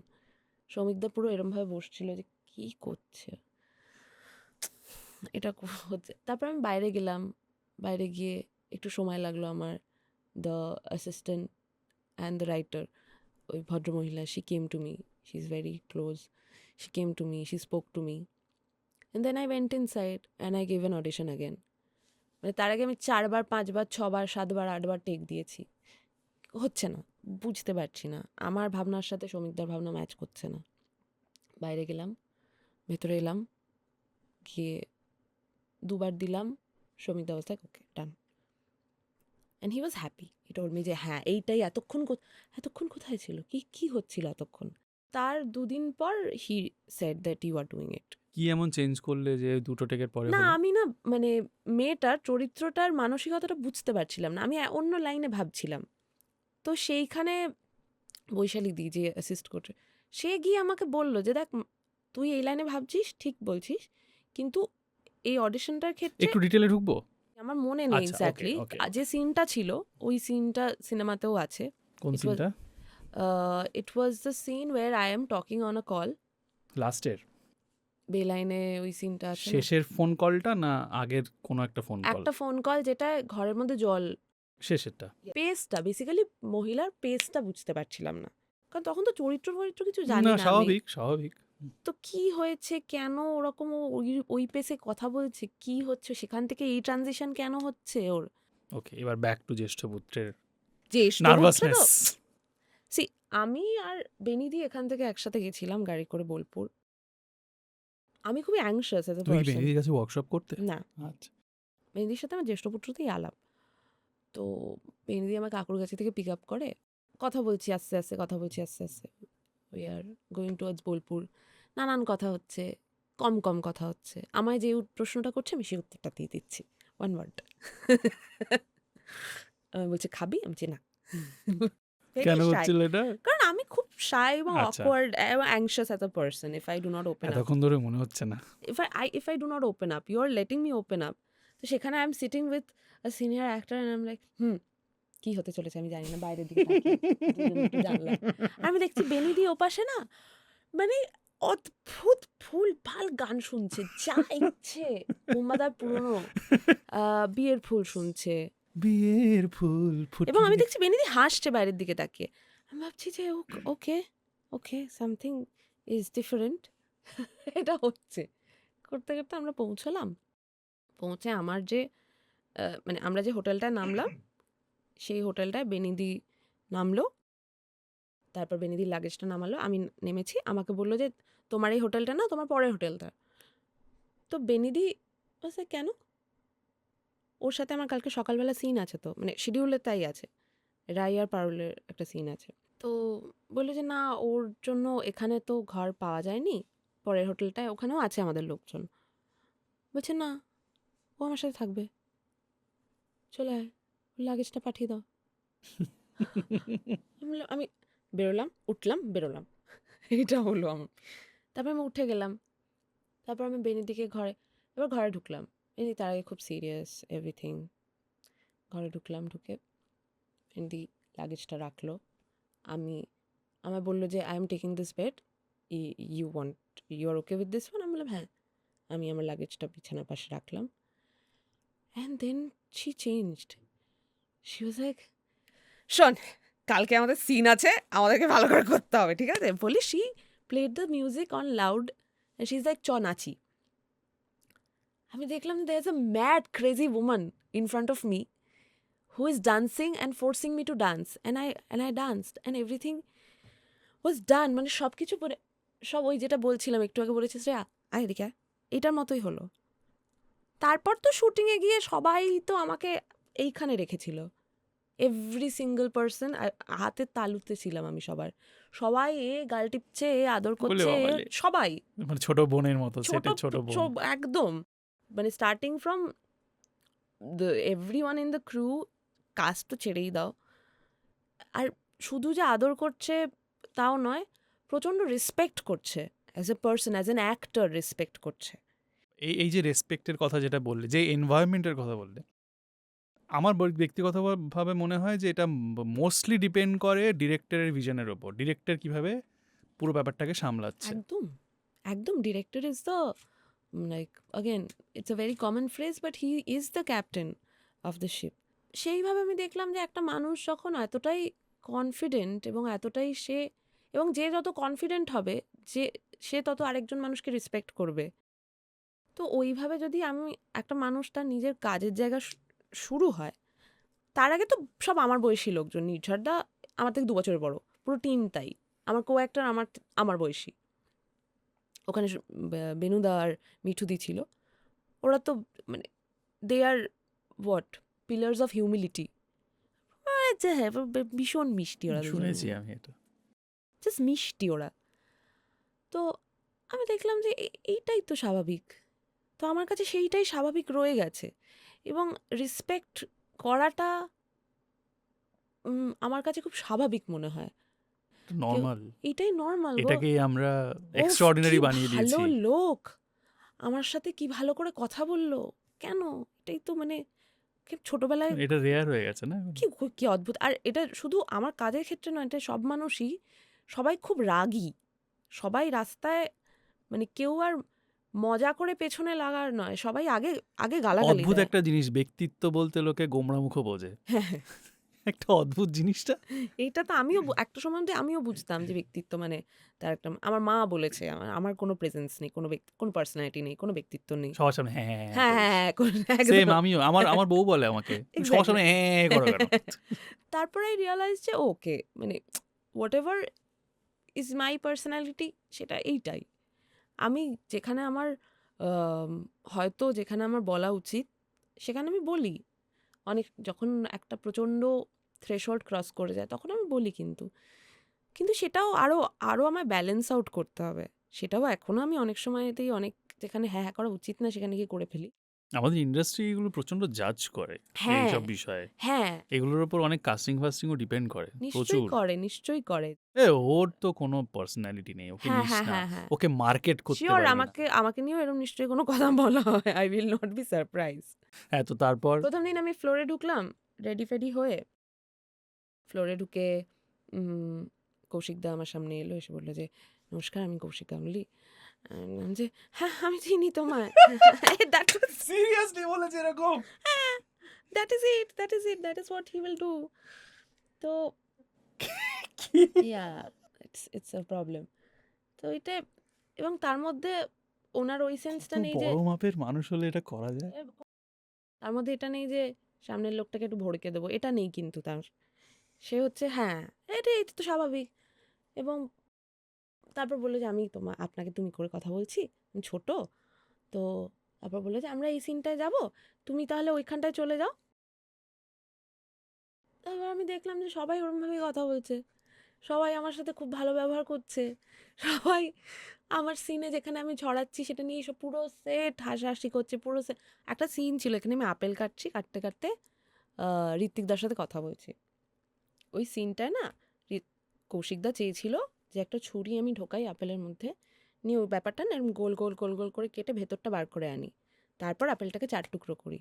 Soumik da পুরো এরমভাবে বসছিল যে কী করছে এটা হচ্ছে। তারপর আমি বাইরে গেলাম, বাইরে গিয়ে একটু সময় লাগলো আমার। The assistant and the writer, ওই ভদ্রমহিলা, she came to me, she is very close, she came to me, she spoke to me, and then I went inside and I gave an audition again. মানে তার আগে আমি 4 বার 5 বার 6 বার 7 বার 8 বার take দিয়েছি, হচ্ছে না, বুঝতে পারছি না, আমার ভাবনার সাথে সৌমিকদার ভাবনা ম্যাচ করছে না। বাইরে গেলাম, ভেতরে এলাম, গিয়ে 2 বার দিলাম, সৌমিকদা was like okay done, and he was happy. He told me যে হ্যাঁ এইটাই এতক্ষণ কোথায় ছিল, কি হচ্ছিল এতক্ষণ। তার 2 দিন পর he said that you are doing it. কি এমন চেঞ্জ করলে যে 2টো টেকের পরে না হলো? আমি না মানে মেয়েটার চরিত্রটার মানসিকতাটা বুঝতে পারছিলাম না, আমি অন্য লাইনে ভাবছিলাম। তো সেইখানে বৈশালী দি যে অ্যাসিস্ট করছে, সে গিয়ে আমাকে বলল যে দেখ তুই এই লাইনে ভাবছিস, ঠিক বলছিস, কিন্তু এই অডিশনটার ক্ষেত্রে একটু ডিটেলে ঢুকবো? আমার মনে নেই আচ্ছা, এক্স্যাক্টলি ওকে। যে সিনটা ছিল, ওই সিনটা সিনেমাতেও আছে। কোন It was- সিনটা? It was the scene where I am talking on a call. লাস্টের বেলাইনে ওই সিনটা আছে না? শেষের ফোন কলটা না আগের কোনো একটা ফোন কল? একটা ফোন কল যেটা ঘরের মধ্যে জল, শেষেরটা। পেসটা বেসিক্যালি মহিলার পেসটা বুঝতে পারছিলাম না, কারণ তখন তো চরিত্র কিছু জানি না, না আমি। স্বাভাবিক। তো কি হয়েছে, কেন ওরকম ওই পেসে কথা বলছে, কি হচ্ছে, সেখান থেকে এই ট্রানজিশন কেন হচ্ছে ওর। ওকে, এবার ব্যাক টু জ্যেষ্ঠপুত্রের জ্যেষ্ঠ নার্ভাসনেস। সি আমি আর বেনিদি এখান থেকে একসাথে গেছিলাম গাড়ি করে বোলপুর। আমি খুবই অ্যাংশিয়াস এজ এ তুমি কি পারসন। বেনিদির কাছে ওয়ার্কশপ করতে? না, আচ্ছা। বেনিদির সাথে আমার জ্যেষ্ঠ পুত্রতেই আলাপ। তো বেনিদি আমার কাকুর কাছে থেকে পিক আপ করে, কথা বলছি আস্তে আস্তে, we are going towards Bolpur. নানান কথা হচ্ছে, কম কথা হচ্ছে। আমায় যে প্রশ্নটা করছে আমি সেই উত্তরটা দিয়ে দিচ্ছি, ওয়ান ওয়ার্ড। আমি বলছে খাবি, আমি বলছি না। Very কেন shy. হচ্ছিল এটা? কারণ আমি খুব শাই এবং আচ্ছা। অকওয়ার্ড এবং anxious as a person if I do not open up. এতক্ষণ ধরে মনে হচ্ছে না। If I do not open up, you are letting me open up. তো সেখানে I am sitting with a senior actor and I am like কি হতে চলেছে আমি জানি না, বাইরের দিকে তাকিয়ে দুজন দুটো জানলা। আর আমি দেখছি বেনিদি ওপাশে না মানে অদ্ভুত ফুল ফাল গান শুনছে, যা ইচ্ছে মোহাম্মদার পুরনো বিয়ের ফুল শুনছে, বিয়ের ফুল ফুটে। এবং আমি দেখছি বেনিদি হাসছে বাইরের দিকে তাকিয়ে। আমি ভাবছি যে ওকে সামথিং ইজ ডিফারেন্ট। এটা হচ্ছে করতে আমরা পৌঁছে আমার যে মানে আমরা যে হোটেলটায় নামলাম সেই হোটেলটায় বেনিদি নামলো, তারপর বেনিদির লাগেজটা নামালো, আমি নেমেছি, আমাকে বললো যে তোমার এই হোটেলটা না, তোমার পরের হোটেলটা। তো বেনিদি বলছে কেন, ওর সাথে আমার কালকে সকালবেলা সিন আছে, তো মানে শিডিউলে তাই আছে, রাই আর পারুলের একটা সিন আছে। তো বললো যে না, ওর জন্য এখানে তো ঘর পাওয়া যায়নি, পরের হোটেলটায় ওখানেও আছে আমাদের লোকজন। বলছে না, ও আমার সাথে থাকবে, চলে আয়, লাগেজটা পাঠিয়ে দাও। আমি উঠলাম, এটা হলো আমার। তারপর আমি উঠে গেলাম, তারপর আমি বেনিদিকে ঘরে ঢুকলাম। বেনিদি তার আগে খুব সিরিয়াস এভরিথিং। ঘরে ঢুকে বেনিদি লাগেজটা রাখলো, আমায় বললো যে I am taking this bed, you are okay with this one? আমি বললাম হ্যাঁ। আমি আমার লাগেজটা বিছানার পাশে রাখলাম, and then she changed. She was like, শোন কালকে আমাদের সিন আছে, আমাদেরকে ভালো করে করতে হবে, ঠিক আছে? বলি she played the music on loud, she is like চ নাচি। আমি দেখলাম there is a mad crazy woman in front of me who is dancing and forcing me to dance, and I danced and everything was done. মানে সব কিছু পরে সব ওই যেটা বলছিলাম একটু আগে বলেছি শ্রেয়া আয় এদিকে আয়, এটার মতোই হলো। তারপর তো শুটিংয়ে গিয়ে সবাই তো আমাকে এইখানে রেখেছিল, এভরি সিঙ্গল পার্সন, হাতের তালুতে ছিলাম আমি সবাই গাল টিপছে, আদর করছে, বাবালে। সবাই মানে ছোট বোনের মতো, সেটের ছোট বোন। একদম, মানে starting from everyone in the crew, cast তো ছেড়েই দাও, আর শুধু যে আদর করছে তাও নয়, প্রচণ্ড রেসপেক্ট করছে, as a person, as an actor respect করছে। এই যে রেসপেক্টের কথা যেটা বললে, যে এনভায়রনমেন্টের কথা বললে, আমার ব্যক্তিগতভাবে মনে হয় যে এটা মোস্টলি ডিপেন্ড করে ডিরেক্টরের ভিশনের ওপর, ডিরেক্টর কিভাবে পুরো ব্যাপারটাকে সামলাচ্ছে। একদম একদম, director is the like, again it's a very common phrase, but he is the captain of the ship. সেইভাবে আমি দেখলাম যে একটা মানুষ যখন এতটাই কনফিডেন্ট এবং এতটাই সে, এবং যে যত কনফিডেন্ট হবে যে সে তত আরেকজন মানুষকে রেসপেক্ট করবে। তো ওইভাবে যদি আমি একটা মানুষ তার নিজের কাজের জায়গা শুরু হয়, তার আগে তো সব আমার বয়সী লোকজন, নির্ঝরদা আমার থেকে 2 বছরের বড়, পুরো টিম তাই, আমার কো অ্যাক্টর আমার বয়সী, ওখানে বেনুদা আর মিঠুদি ছিল, ওরা তো মানে দে আর হোয়াট পিলার্স অফ হিউমিলিটি, হ্যাঁ ভীষণ মিষ্টি ওরা, শুনেছি আমি এটা। জাস্ট মিষ্টি ওরা। তো আমি দেখলাম যে এইটাই তো স্বাভাবিক, তো আমার কাছে সেইটাই স্বাভাবিক রয়ে গেছে, এবং রেসপেক্ট করাটা আমার কাছে খুব স্বাভাবিক মনে হয়। নর্মাল, এইটাই নর্মাল গো। এটাকেই আমরা উফ, এক্সট্রাঅর্ডিনারি কি বানিয়ে ভালো দিয়েছি। লোক, আমার সাথে কি ভালো করে কথা বললো, কেন, এটাই তো মানে ছোটবেলায় এটা রেয়ার হয়ে গেছে না এখন? কি কি অদ্ভুত। আর এটা শুধু আমার কাজের ক্ষেত্রে নয়, এটা সব মানুষই, সবাই খুব রাগী, সবাই রাস্তায় মানে কেউ আর মজা করে পেছনে লাগার নয়, সবাই আগে আগে গালাগালি অদ্ভুত দেয়। একটা জিনিস, ব্যক্তিত্ব বলতে লোকে গোমরামুখ বোঝে। হ্যাঁ, একটা অদ্ভুত জিনিসটা। এইটা তো আমিও একটা সময় অবধি আমিও বুঝতাম যে ব্যক্তিত্ব মানে তার একটা, আমার মা বলেছে আমার কোনো প্রেজেন্স নেই, কোনো পার্সোনালিটি নেই, কোনো ব্যক্তিত্ব নেই। সবার সামনে হ্যাঁ হ্যাঁ হ্যাঁ করিস। হ্যাঁ হ্যাঁ, সেম একদম। আমিও, আমার বউ বলে আমাকে, তুমি সবার সামনে হ্যাঁ করো কেন? তারপরে আই রিয়ালাইজ যে ওকে, মানে what ever is my personality, সেটা এইটাই। আমি যেখানে আমার হয়তো যেখানে আমার বলা উচিত সেখানে আমি বলি, অনেক যখন একটা প্রচণ্ড থ্রেশহোল্ড ক্রস করে যায় তখন আমি বলি, কিন্তু সেটাও আরও আরও আমায় ব্যালেন্স আউট করতে হবে, সেটাও এখনও আমি অনেক সময়তেই অনেক যেখানে হ্যাঁ হ্যাঁ করা উচিত না সেখানে গিয়ে করে ফেলি। আমাদের ইন্ডাস্ট্রি এগুলো প্রচন্ড জাজ করে হ্যাঁ এইসব বিষয়ে, হ্যাঁ, এগুলোর উপর অনেক কাস্টিং ফাস্টিংও ডিপেন্ড করে নিশ্চয়ই প্রচুর। করে, নিশ্চয়ই করে। ওর তো কোনো পার্সোনালিটি নেই, ওকে হ্যাঁ নিস হ্যাঁ না, হ্যাঁ হ্যাঁ, ওকে মার্কেট করতে শিওর, পারবি না। আমাকে নিয়েও এরকম নিশ্চয়ই কোনো কথা বলা হয়, I will not be surprise. হ্যাঁ, তো তারপর প্রথম দিন আমি ফ্লোরে ঢুকলাম রেডি ফেডি হয়ে, ফ্লোরে ঢুকে কৌশিকদা আমার সামনে এলো, এসে বললো যে নমস্কার, আমি কৌশিক গাঙ্গুলি। আমি বললাম যে হ্যাঁ আমি চিনি তোমায়। সিরিয়াসলি বলেছে এরকম? That is it, that is what he will do. তো ইয়া, ইটস আ প্রবলেম। তো এটা, এবং তার মধ্যে ওনার ওই সেন্সটা নেই যে, বড় মাপের মানুষ হলে এটা করা যায়? তার মধ্যে এটা নেই যে সামনের লোকটাকে একটু ভড়কে দেবো, এটা নেই কিন্তু তার। সে হচ্ছে হ্যাঁ এটা তো স্বাভাবিক। এবং তারপর বললো যে আমি আপনাকে তুমি করে কথা বলছি, আমি ছোট তো। তারপর বললো যে আমরা এই সিনটায় যাব, তুমি তাহলে ওইখানটায় চলে যাও। তারপর আমি দেখলাম যে সবাই ওরমভাবেই কথা বলছে, সবাই আমার সাথে খুব ভালো ব্যবহার করছে, সবাই আমার সিনে যেখানে আমি ছড়াচ্ছি সেটা নিয়ে সব পুরো সেট হাসাহাসি করছে, পুরো সেট। একটা সিন ছিল এখানে আমি আপেল কাটছি, কাটতে কাটতে ঋত্বিকদার সাথে কথা বলছি। ওই সিনটায় না কৌশিকদা চেয়েছিল যে একটা ছুরি আমি ঢোকাই আপেলের মধ্যে, নিয়ে ওই ব্যাপারটা না এরকম গোল গোল গোল গোল করে কেটে ভেতরটা বার করে আনি, তারপর আপেলটাকে 4 টুকরো করি।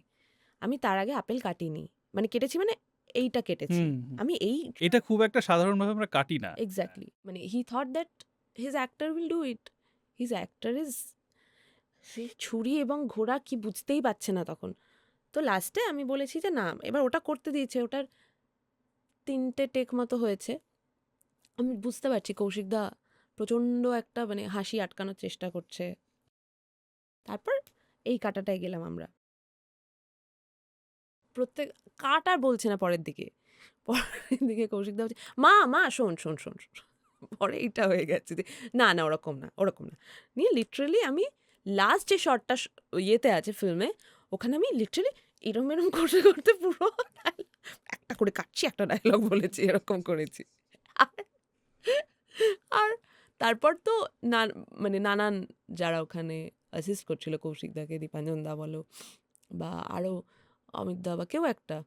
আমি তার আগে আপেল কাটিনি, মানে কেটেছি মানে এইটা কেটেছি আমি, এই এটা খুব একটা সাধারণভাবে আমরা কাটি না। এক্স্যাক্টলি, মানে he thought that his actor will do it, his actor is, সে ছুরি এবং ঘোড়া কি বুঝতেই পারছে না তখন। তো লাস্টে আমি বলেছি যে না, এবার ওটা করতে দিয়েছে, ওটার 3টে টেক মতো হয়েছে। আমি বুঝতে পারছি কৌশিকদা প্রচণ্ড একটা মানে হাসি আটকানোর চেষ্টা করছে। তারপর এই কাটাটায় গেলাম আমরা, প্রত্যেক কাট আর বলছে না পরের দিকে কৌশিকদা বলছে মা শোন শোন শোন শোন। পরে এইটা হয়ে গেছে যে না না ওরকম না নিয়ে লিটারেলি আমি লাস্ট যে শটটা ইয়েতে আছে ফিল্মে, ওখানে আমি লিটারেলি এরম করতে করতে পুরো একটা করে কাটছি, একটা ডায়লগ বলেছি, এরকম করেছি। আর তারপর তো মানে নানান যারা ওখানে অ্যাসিস্ট করছিল কৌশিকদাকে, দীপাঞ্জন দা বলো বা আরও অমিত দা বা কেউ একটা,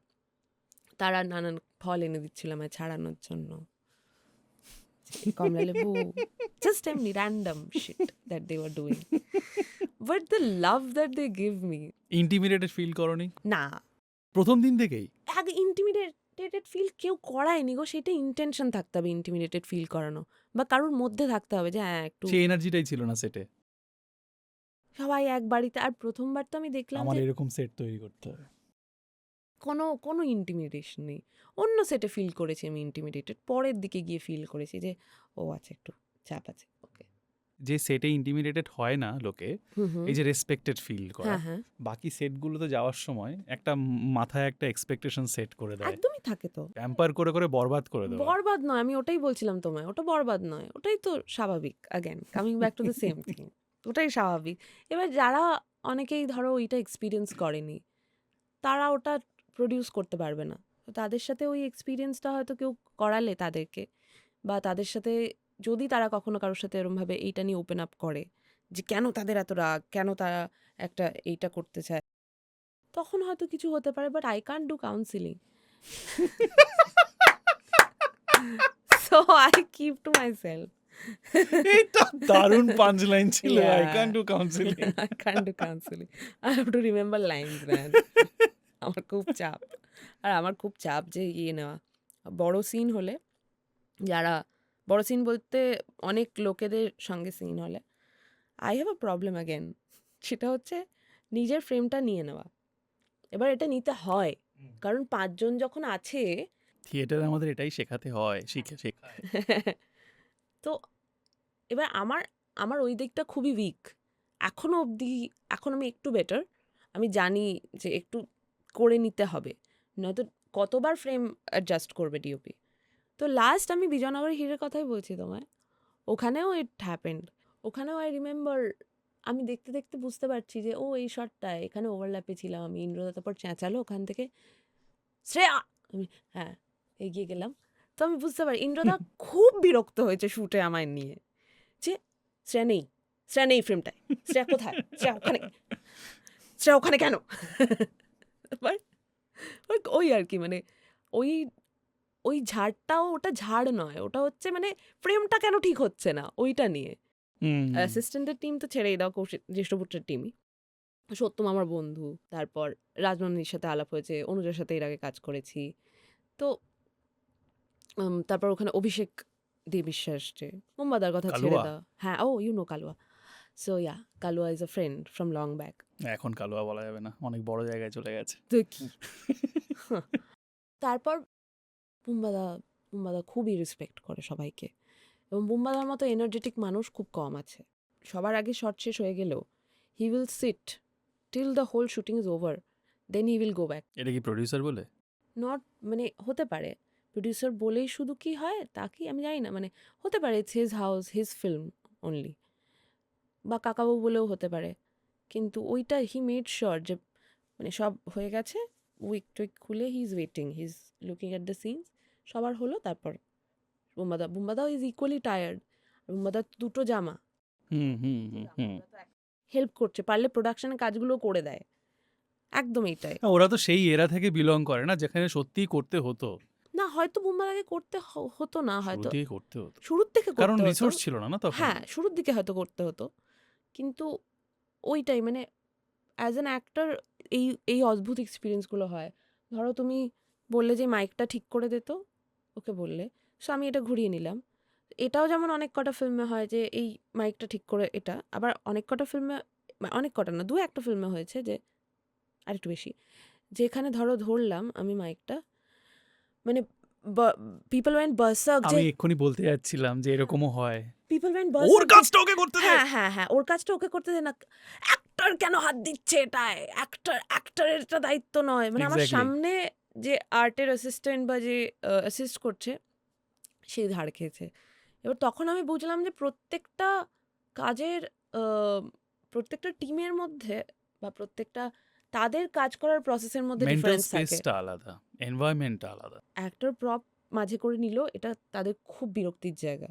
তারা নানান ফল এনে দিচ্ছিল আমায় ছাড়ানোর জন্য, কমলা লেবু, just এমনি random shit that they were doing. But the love that they give me, intimidated feel করনি না, প্রথম দিন থেকেই? আগে ইন্টিমিডেটেড ফিল কেউ করায়নি গো, সেটা ইন্টেনশন থাকতে হবে ইন্টিমিডেটেড ফিল করানো, বা কারোর মধ্যে থাকতে হবে যে হ্যাঁ একটু সেই এনার্জিটাই ছিল না সেটে। সবাই এক বাড়িতে। আর প্রথমবার তো আমি দেখলাম আমার যে এরকম সেট তৈরি করতে হবে। কোনো ইন্টিমিডেশন নেই। অন্য সেটে ফিল করেছি আমি ইন্টিমিডেটেড, পরের দিকে গিয়ে ফিল করেছি যে ও আচ্ছা একটু চাপ আছে, ওকে। যে সেটে ইন্টিমিডেটেড হয় না লোকে, এই যে রেসপেক্টেড ফিল করা, হ্যাঁ হ্যাঁ বাকি সেটগুলোতে যাওয়ার সময় একটা মাথায় একটা এক্সপেকটেশন সেট করে দেয়, একদমই থাকে তো। প্যাম্পার করে করে বরবাদ করে দেওয়া। বরবাদ নয়, আমি ওটাই বলছিলাম তোমায়, ওটা বরবাদ নয়, ওটাই তো স্বাভাবিক। Again coming back to the same thing, ওটাই স্বাভাবিক। এবার যারা অনেকেই ধরো ওইটা এক্সপিরিয়েন্স করেনি, তারা ওটা প্রডিউস করতে পারবে না। তো তাদের সাথে ওই এক্সপিরিয়েন্সটা হয়তো কেউ করালে তাদেরকে, বা তাদের সাথে যদি তারা কখনো কারোর সাথে এরমভাবে এইটা নিয়ে ওপেন আপ করে যে কেন তাদের এত রাগ, কেন তারা একটা এইটা করতে চায়, তখন হয়তো কিছু হতে পারে। But I can't do counselling, so I keep to my self. এটা দারুণ পাঞ্চ লাইন ছিল, I Yeah. Can do counselling. I can't do counseling. I have to remember lines, man. আমার খুব চাপ। আর আমার খুব চাপ যে নেওয়া বড় সিন হলে, যারা বড় সিন বলতে অনেক লোকেদের সঙ্গে সিন হলে, I have a problem again, সেটা হচ্ছে নিজের ফ্রেমটা নিয়ে নেওয়া। এবার এটা নিতে হয়, কারণ 5 জন যখন আছে থিয়েটারে আমাদের এটাই শেখাতে হয়, শেখায়। তো এবার আমার ওই দিকটা খুবই উইক এখনো অবধি। এখন আমি একটু বেটার, আমি জানি যে একটু করে নিতে হবে, নয়তো কতবার ফ্রেম অ্যাডজাস্ট করবে ডিওপি। তো লাস্ট আমি বিজয়নগরের হিরের কথাই বলছি তোমায়, ওখানেও ইট হ্যাপেন্ড। ওখানেও আই রিমেম্বার আমি দেখতে দেখতে বুঝতে পারছি যে ও এই শটটায় এখানে ওভারল্যাপে ছিলাম আমি, ইন্দ্রদা তারপর চেঁচালো ওখান থেকে শ্রেয়া, আমি হ্যাঁ এগিয়ে গেলাম। তো আমি বুঝতে পারি ইন্দ্রদা খুব বিরক্ত হয়েছে শ্যুটে আমায় নিয়ে, যে শ্রেয়া নেই, শ্রেয়া নেই ফ্রেমটায়, শ্রেয়া কোথায়, শ্রেয়া ওখানে কেন। But ওই আর কি, মানে ওই ওই ঝাড়টাও ওটা ঝাড় নয়, ওটা হচ্ছে মানে ফ্রেমটা কেন ঠিক হচ্ছে না ওইটা নিয়ে। অ্যাসিস্ট্যান্টের টিম তো ছেড়েই দাও, কৌশিক জ্যেষ্ঠপুত্রের টিমই, সত্যম আমার বন্ধু, তারপর রাজনন্দিনীর সাথে আলাপ হয়েছে, অনুজার সাথে এর আগে কাজ করেছি। তো তারপর ওখানে অভিষেক দে বিশ্বাস, যে মোমবাদার কথা ছেড়ে কালুয়া? দাও। হ্যাঁ, ও you know Kalua. So yeah, Kalua is a friend from long back. এখন কালুয়া বলা যাবে না, অনেক বড় জায়গায় চলে গেছে। তো কি তারপর বুম্বাদা খুবই রেসপেক্ট করে সবাইকে, এবং বুম্বাদার মতো এনার্জেটিক মানুষ খুব কম আছে। সবার আগে শট শেষ হয়ে গেলেও he will sit till the whole shooting is over, then he will go back. এটা কি প্রডিউসার বলে? নট মানে হতে পারে প্রডিউসার বলেই শুধু কি হয় তা কি আমি জানি না, মানে হতে পারে it's his house, his film only, বা কাকাবাবু বলেও হতে পারে। কিন্তু ওইটা হি মেড শিওর যে মানে সব হয়ে গেছে, উইক টুইক খুলে he is waiting, he is looking at the scenes, সবার হলো তারপর বুম্বাদাও ইজ ইকুয়ালি টায়ার্ড। বুম্বাদার দুটো জামা, হেল্প করছে, পারলে প্রোডাকশনের কাজগুলো করে দেয়, একদম এইটাই ওরা তো সেই এরা থেকে বিলং করে না যেখানে সত্যিই করতে হতো। না, হয়তো বুম্বাদাকে করতে হতো না, শুরু হয়তো থেকে করতে হতো, শুরুর থেকে কারণ করতে হতো। রিসোর্স ছিল না তখন। হ্যাঁ, শুরুর দিকে হয়তো করতে হতো, কিন্তু ওইটাই মানে অ্যাজ অ্যান অ্যাক্টর এই এই অদ্ভুত এক্সপিরিয়েন্সগুলো হয়। ধরো তুমি বললে যে মাইকটা ঠিক করে দিত, ওকে বললে, সো আমি এটা ঘুরিয়ে নিলাম। এটাও যেমন অনেক কটা ফিল্মে হয় যে এই মাইকটা ঠিক করে, এটা আবার অনেক কটা ফিল্মে, অনেক কটা না, 2-1টা ফিল্মে হয়েছে যে আরেকটু বেশি, যেখানে ধরো ধরলাম আমি মাইকটা, মানে পিপল ওয়েন্ট বার্সার্ক, যে আমি এক্ষুনি বলতে যাচ্ছিলাম যে এরকমও হয়, পিপল ওয়েন্ট ওর বার্সার্ক। কাজটা ওকে করতে দে। হ্যাঁ, ওর কাজটা ওকে করতে দে না, অ্যাক্টর কেন হাত দিচ্ছে এটায়, অ্যাক্টরের এটা দায়িত্ব নয়। মানে আমার Exactly. সামনে যে আর্টের অ্যাসিস্ট্যান্ট বা যে অ্যাসিস্ট করছে সেই ধার খেয়েছে। এবার তখন আমি বুঝলাম যে প্রত্যেকটা কাজের প্রত্যেকটা টিমের মধ্যে বা প্রত্যেকটা তাদের কাজ করার প্রসেসের মধ্যে মেন্টাল ডিফারেন্স থাকে। স্পেসটা আলাদা, এনভায়রনমেন্টটা আলাদা। অ্যাক্টর প্রপ মাঝে করে নিল, এটা তাদের খুব বিরক্তির জায়গা,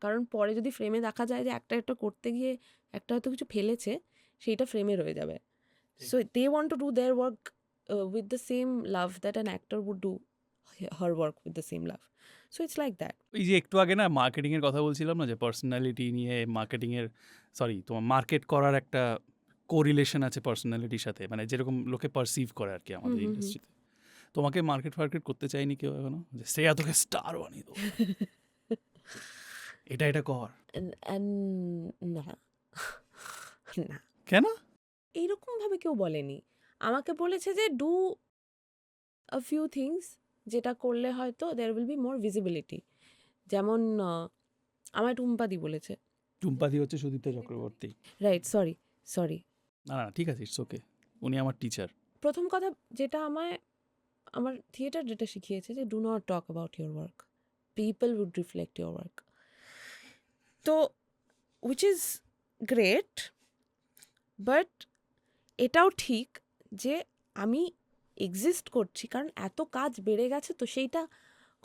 কারণ পরে যদি ফ্রেমে দেখা যায় যে একটা করতে গিয়ে একটা হয়তো কিছু ফেলেছে, সেইটা ফ্রেমে রয়ে যাবে। So they want to do their work with the same love that an actor would do her work with the same love. So it's like that. এই যে একটু আগে না মার্কেটিং এর কথা বলছিলাম না, যে পার্সোনালিটি নিয়ে মার্কেটিং এর, সরি, তোমার মার্কেট করার একটা কোরিলেশন আছে পার্সোনালিটির সাথে, মানে যেরকম লোকে পারসিভ করে আর কি আমাদের ইন্ডাস্ট্রিতে। তোমাকে মার্কেট করতে চাইনি কেউ এখনো, যে শ্রেয়া তোকে স্টার বানিয়ে দেবো, এটা কর? And না না, কেন? এইরকম ভাবে কেউ বলেনি আমাকে। বলেছে যে ডু আ ফিউ থিংস, যেটা করলে হয়তো there will be more visibility. যেমন আমার টুম্পাদি বলেছে। টুম্পাদি হচ্ছে সুদীপ্তা চক্রবর্তী। Right, sorry. না ঠিক আছে, ইটস ওকে, উনি আমার টিচার। প্রথম কথা যেটা আমার থিয়েটার যেটা শিখিয়েছে, যে do not talk about your work, people would reflect your work. তো উইচ ইজ গ্রেট, বাট এটাও ঠিক যে আমি এক্সিস্ট করছি, কারণ এত কাজ বেড়ে গেছে। তো সেইটা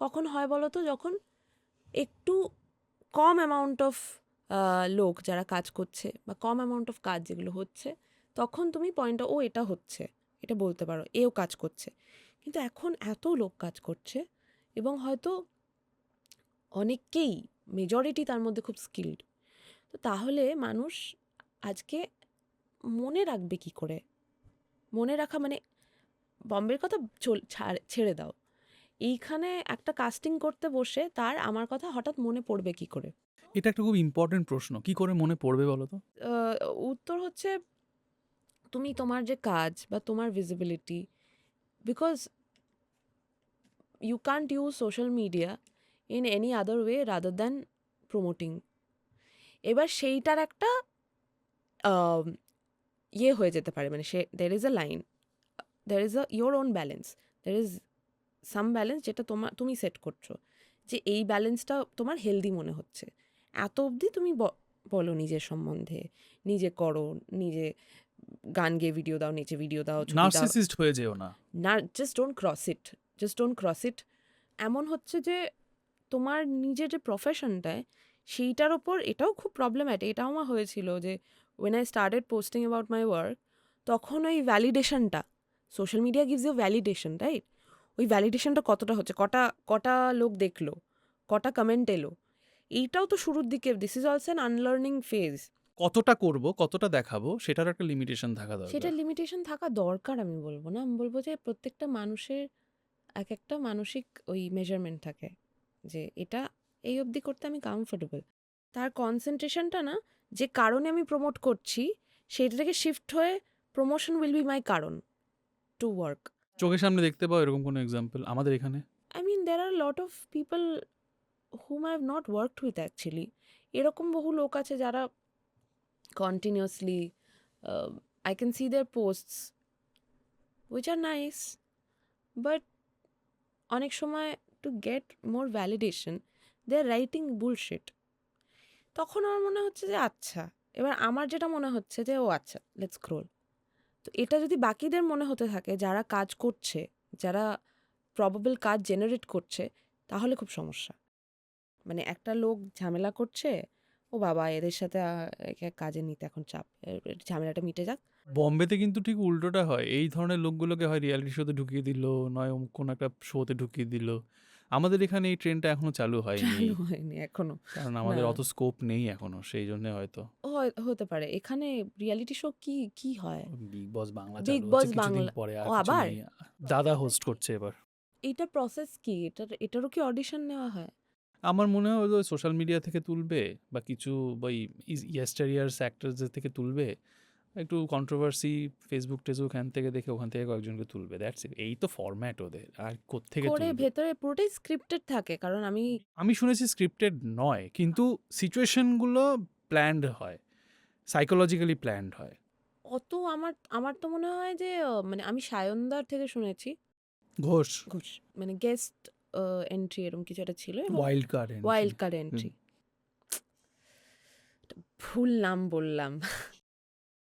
কখন হয় বলো তো, যখন একটু কম অ্যামাউন্ট অফ লোক যারা কাজ করছে, বা কম অ্যামাউন্ট অফ কাজ যেগুলো হচ্ছে, তখন তুমি পয়েন্টটা ও এটা হচ্ছে, এটা বলতে পারো এও কাজ করছে। কিন্তু এখন এত লোক কাজ করছে, এবং হয়তো অনেককেই, মেজরিটি তার মধ্যে খুব স্কিলড। তো তাহলে মানুষ আজকে মনে রাখবে কি করে? মনে রাখা মানে, বম্বের কথা ছেড়ে দাও, এইখানে একটা কাস্টিং করতে বসে তার আমার কথা হঠাৎ মনে পড়বে কি করে? এটা একটা খুব ইম্পর্টেন্ট প্রশ্ন, কি করে মনে পড়বে বলো তো? উত্তর হচ্ছে, তুমি তোমার যে কাজ বা তোমার visibility, because you can't use social media in any other way rather than promoting. এবার সেইটার একটা ইয়ে হয়ে যেতে পারে, মানে there is a line, there is a your own balance, there is some balance যেটা তুমি সেট করছো, যে এই ব্যালেন্সটা তোমার হেলদি মনে হচ্ছে। এত অবধি তুমি বলো নিজের সম্বন্ধে, নিজে করো, নিজে গান গেয়ে ভিডিও দাও, নিচে ভিডিও দাও, নার্সিসিস্ট হয়ে যেও না, জাস্ট ডোন্ট ক্রস ইট। এমন হচ্ছে যে তোমার নিজের যে প্রফেশনটায়, সেইটার ওপর এটাও খুব প্রবলেম্যাটিক। এটাও আমার হয়েছিল যে when I started posting about my work, তখন ওই ভ্যালিডেশনটা, social media gives you validation, right? ওই ভ্যালিডেশনটা কতটা হচ্ছে, কটা লোক দেখলো, কটা কমেন্ট এলো, এইটাও তো শুরুর দিকে। This is also an unlearning phase. কতটা করব, কতটা দেখাবো, সেটার একটা লিমিটেশন থাকা দরকার। সেটা লিমিটেশন থাকা দরকার আমি বলবো না, আমি বলবো যে প্রত্যেকটা মানুষের এক একটা মানসিক ওই মেজারমেন্ট থাকে, যে এটা এই অবধি করতে আমি কমফোর্টেবল। তার কনসেন্ট্রেশনটা না, যে কারণে আমি প্রমোট করছি সেইটা থেকে শিফট হয়ে প্রমোশন উইল বি মাই কারণ টু ওয়ার্ক। চোখের সামনে দেখতে পাও এরকম কোনো এক্সাম্পল আমাদের এখানে? I mean, there are a lot of people whom I have not worked with actually. এরকম বহু লোক আছে যারা continuously, I can see their posts which are nice, but অনেক সময় to get more validation they are writing bullshit. তখন আমার মনে হচ্ছে যে আচ্ছা, এবার আমার যেটা মনে হচ্ছে যে ও আচ্ছা, লেটস স্ক্রোল। তো এটা যদি বাকিদের মনে হতে থাকে, যারা কাজ করছে, যারা প্রবাবল কাজ জেনারেট করছে, তাহলে খুব সমস্যা। মানে একটা লোক ঝামেলা করছে, ও বাবা এদের সাথে একে কাজে নিতে এখন চাপ, ঝামেলাটা মিটে যাক। বম্বেতে কিন্তু ঠিক উল্টোটা হয়, এই ধরনের লোকগুলোকে হয় রিয়ালিটি শোতে ঢুকিয়ে দিল, নয় কোনো একটা শোতে ঢুকিয়ে দিল। আমাদের এখানে এই ট্রেনটা এখনো চালু হয়নি এখনো, কারণ আমাদের অত স্কোপ নেই এখনো, সেই জন্য হয়তো। হতে পারে এখানে রিয়ালিটি শো কি হয়, বিগ বস বাংলা বিগ চালু বস হচ্ছে কিছুদিন বাংলা, পরে, আর ও কিছু আবার নেই। দাদা হোস্ট করছে এবার। এইটার প্রসেস কি? এটারও কি অডিশন নেওয়া হয়? আমার মনে হয় ওই সোশ্যাল মিডিয়া থেকে তুলবে, বা কিছু ওই ইয়েস্টারিয়ার্স অ্যাক্টরসদের থেকে তুলবে, একটু কন্ট্রোভার্সি ফেসবুক টেসবুক হ্যান থেকে দেখে ওখান থেকে কয়েকজনকে তুলবে, দ্যাটস ইট। এই তো ফরম্যাট ওদের, আর কোত্থেকে করে তুলবে? ভেতরে পুরোটাই স্ক্রিপ্টেড থাকে, কারণ আমি শুনেছি স্ক্রিপ্টেড নয়, কিন্তু সিচুয়েশনগুলো প্ল্যান্ড হয়, সাইকোলজিক্যালি প্ল্যান্ড হয়। অত আমার তো মনে হয় যে মানে আমি সায়নদার থেকে শুনেছি, ঘোষ মানে গেস্ট এন্ট্রি এরকম কিছু একটা ছিল, ওয়াইল্ড কার্ড এন্ট্রি, ভুল নাম বললাম।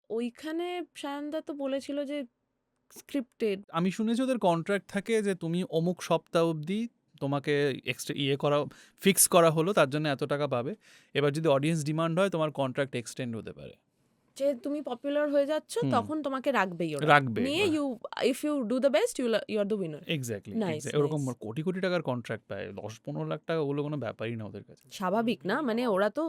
ওইখানে সায়নদা তো বলেছিল যে স্ক্রিপ্টেড। আমি শুনেছি ওদের কন্ট্রাক্ট থাকে যে তুমি অমুক সপ্তাহ অবধি তোমাকে এক্সট্রা ফিক্স করা হলো, তার জন্য এত টাকা পাবে। এবার যদি অডিয়েন্স ডিমান্ড হয়, তোমার কন্ট্রাক্ট এক্সটেন্ড হতে পারে। যে তুমি পপুলার হয়ে যাচ্ছ হুম। তখন তোমাকে রাখবেই ওরা রাখবে নিয়ে ওরা। You if you do the best you are the winner. Exactly nice ওরকম নাইস কোটি কোটি টাকার কন্ট্রাক্ট পায়, 10-15 লাখ টাকা ওগুলো কোনো ব্যাপারই না ওদের কাছে। স্বাভাবিক না, মানে ওরা তো